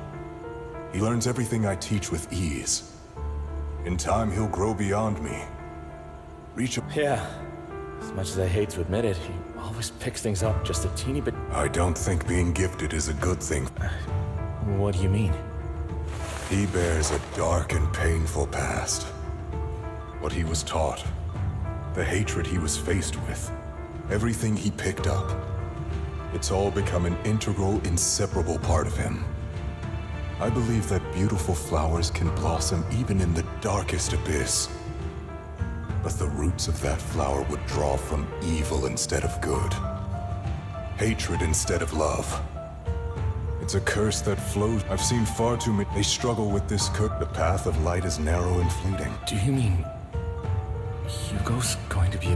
He learns everything I teach with ease. In time, he'll grow beyond me. Reach a... Yeah. As much as I hate to admit it, he always picks things up just a teeny bit... I don't think being gifted is a good thing. What do you mean? He bears a dark and painful past. What he was taught, the hatred he was faced with, everything he picked up. It's all become an integral, inseparable part of him. I believe that beautiful flowers can blossom even in the darkest abyss. But the roots of that flower would draw from evil instead of good. Hatred instead of love. It's a curse that flows. I've seen far too many. They struggle with this curse. The path of light is narrow and fleeting. Do you mean... Hugo's going to be...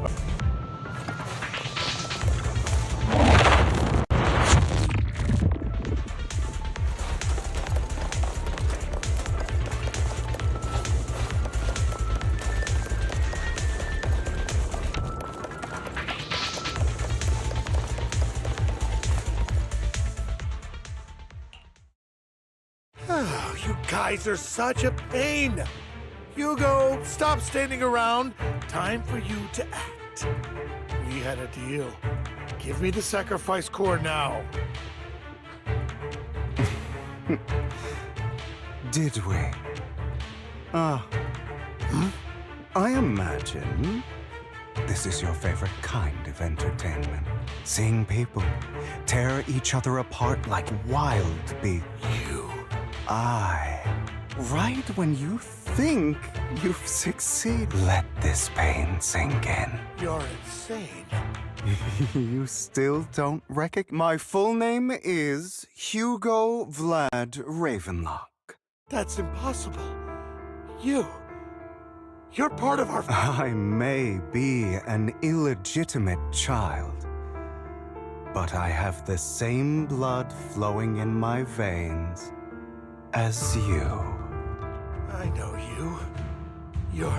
You guys are such a pain. Hugo, stop standing around. Time for you to act. We had a deal. Give me the sacrifice core now. Did we? I imagine this is your favorite kind of entertainment. Seeing people tear each other apart like wild beasts. Right when you think you've succeeded. Let this pain sink in. You're insane. You still don't recognize... My full name is Hugo Vlad Ravenlock. That's impossible. You're part of our... I may be an illegitimate child, but I have the same blood flowing in my veins as you. I know you. You're...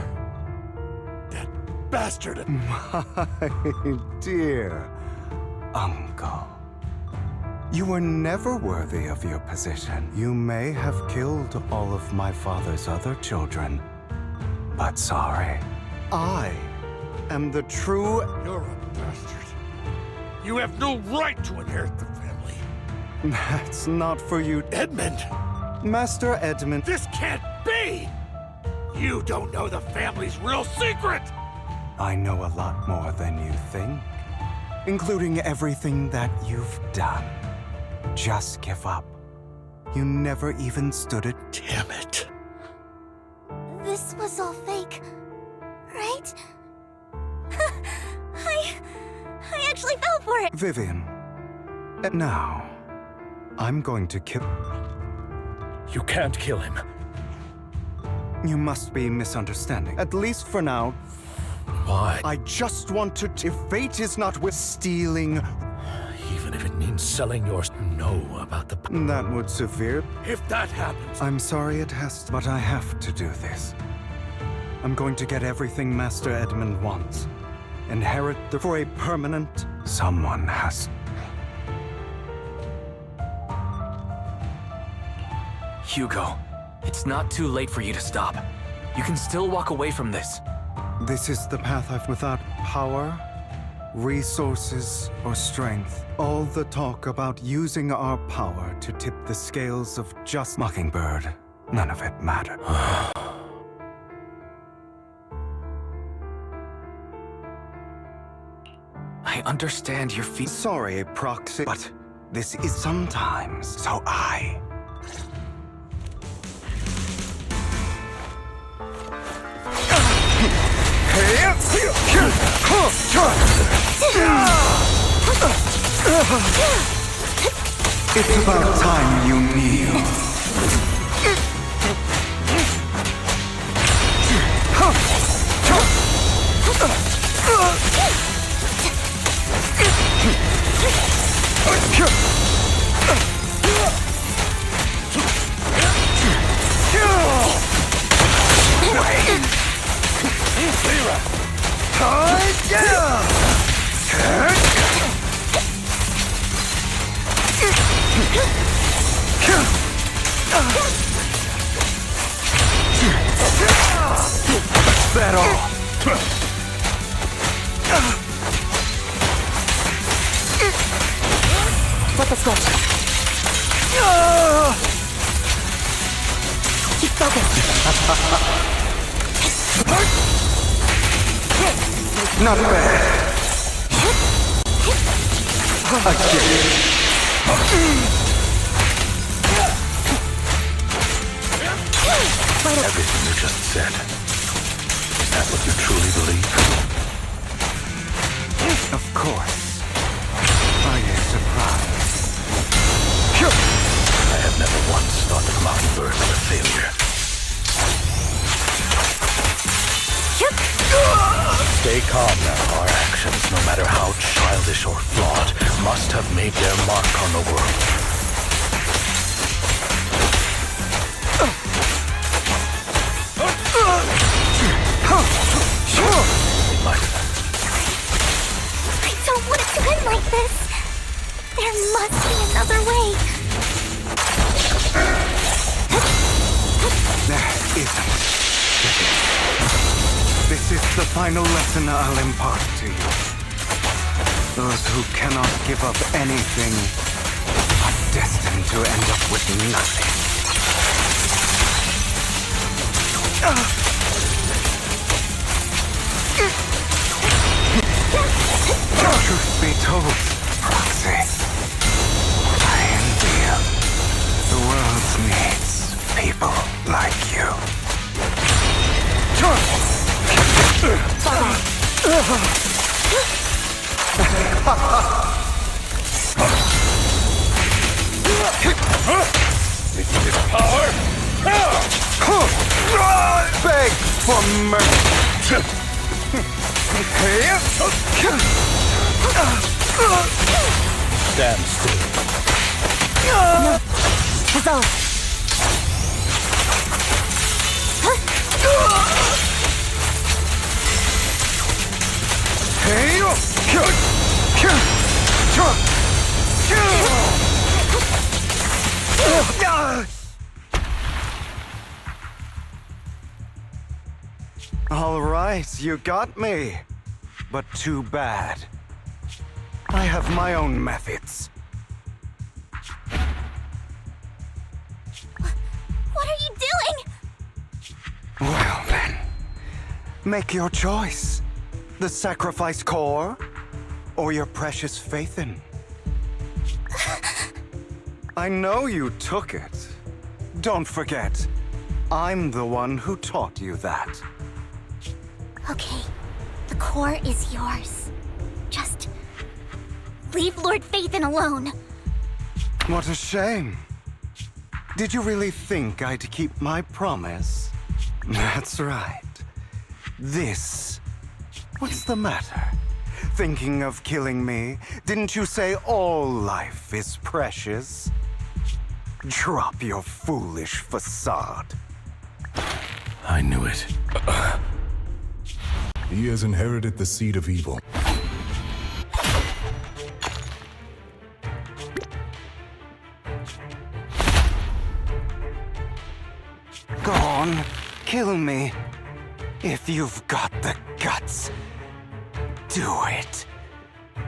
that bastard. My dear uncle. You were never worthy of your position. You may have killed all of my father's other children, but sorry. I am the true... You're a bastard. You have no right to inherit the family. That's not for you... Edmund! Master Edmund... This can't be! You don't know the family's real secret! I know a lot more than you think, including everything that you've done. Just give up. You never even stood it. Damn it. This was all fake, right? I actually fell for it. Vivian, now, I'm going to kill... You can't kill him. You must be misunderstanding. At least for now. Why? I just want to... If fate is not with stealing... Even if it means selling yours, know about the... That would severe... If that happens... I'm sorry it has to, but I have to do this. I'm going to get everything Master Edmund wants. Inherit the... For a permanent... Someone has... Hugo, it's not too late for you to stop. You can still walk away from this. This is the path I've... Without power, resources, or strength. All the talk about using our power to tip the scales of just... Mockingbird, none of it mattered. I understand your feet. Sorry, Proxy, but this is sometimes, so I... It's about time you kneel. That all? Flip the switch. Keep focused. Not bad. Everything you just said. Is that what you truly believe? Of course. Are you surprised? I have never once thought that Mockingbird was a failure. Stay calm now. Our actions, no matter how childish or flawed, must have made their mark on the world. I don't want it to end like this. There must be another way. There isn't. This is the final lesson I'll impart to you. Those who cannot give up anything are destined to end up with nothing. Truth be told, Proxy, I envy you. The world needs people like you. This power! Beg for mercy! Stand still. No. Dissolve. All right, you got me. But too bad. I have my own methods. What are you doing? Well then, make your choice. The sacrifice core? Or your precious Phaethon? I know you took it. Don't forget, I'm the one who taught you that. Okay, the core is yours. Just leave Lord Phaethon alone. What a shame. Did you really think I'd keep my promise? That's right. This. What's the matter? Thinking of killing me? Didn't you say all life is precious? Drop your foolish facade. I knew it. He has inherited the seed of evil. Go on, kill me. If you've got the guts, do it,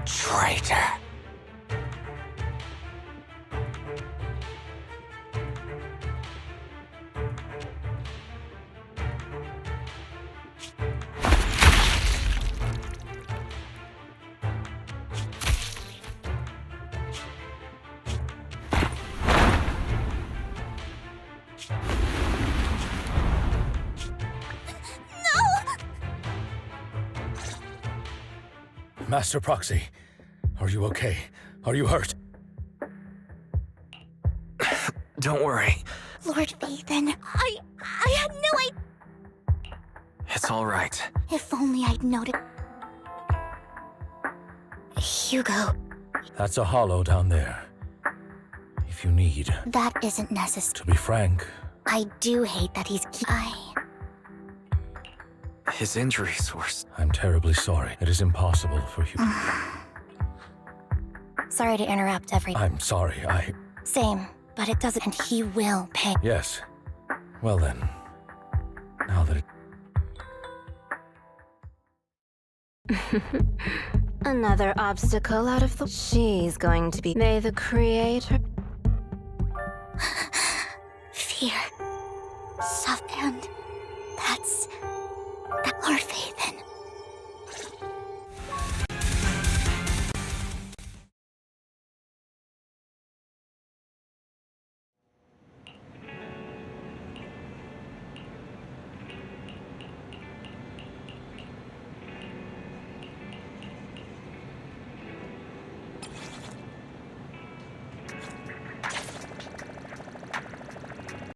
traitor. Master Proxy, are you okay? Are you hurt? Don't worry. Lord Phaethon, I had no idea. It's all right. If only I'd noted. Hugo. That's a hollow down there. If you need. That isn't necessary. To be frank. I do hate that he's His injuries were... I'm terribly sorry. It is impossible for you. Sorry to interrupt I'm sorry, Same, but it doesn't, and he will pay. Yes. Well then. Now that it... Another obstacle out of the... She's going to be... May the Creator... Fear. And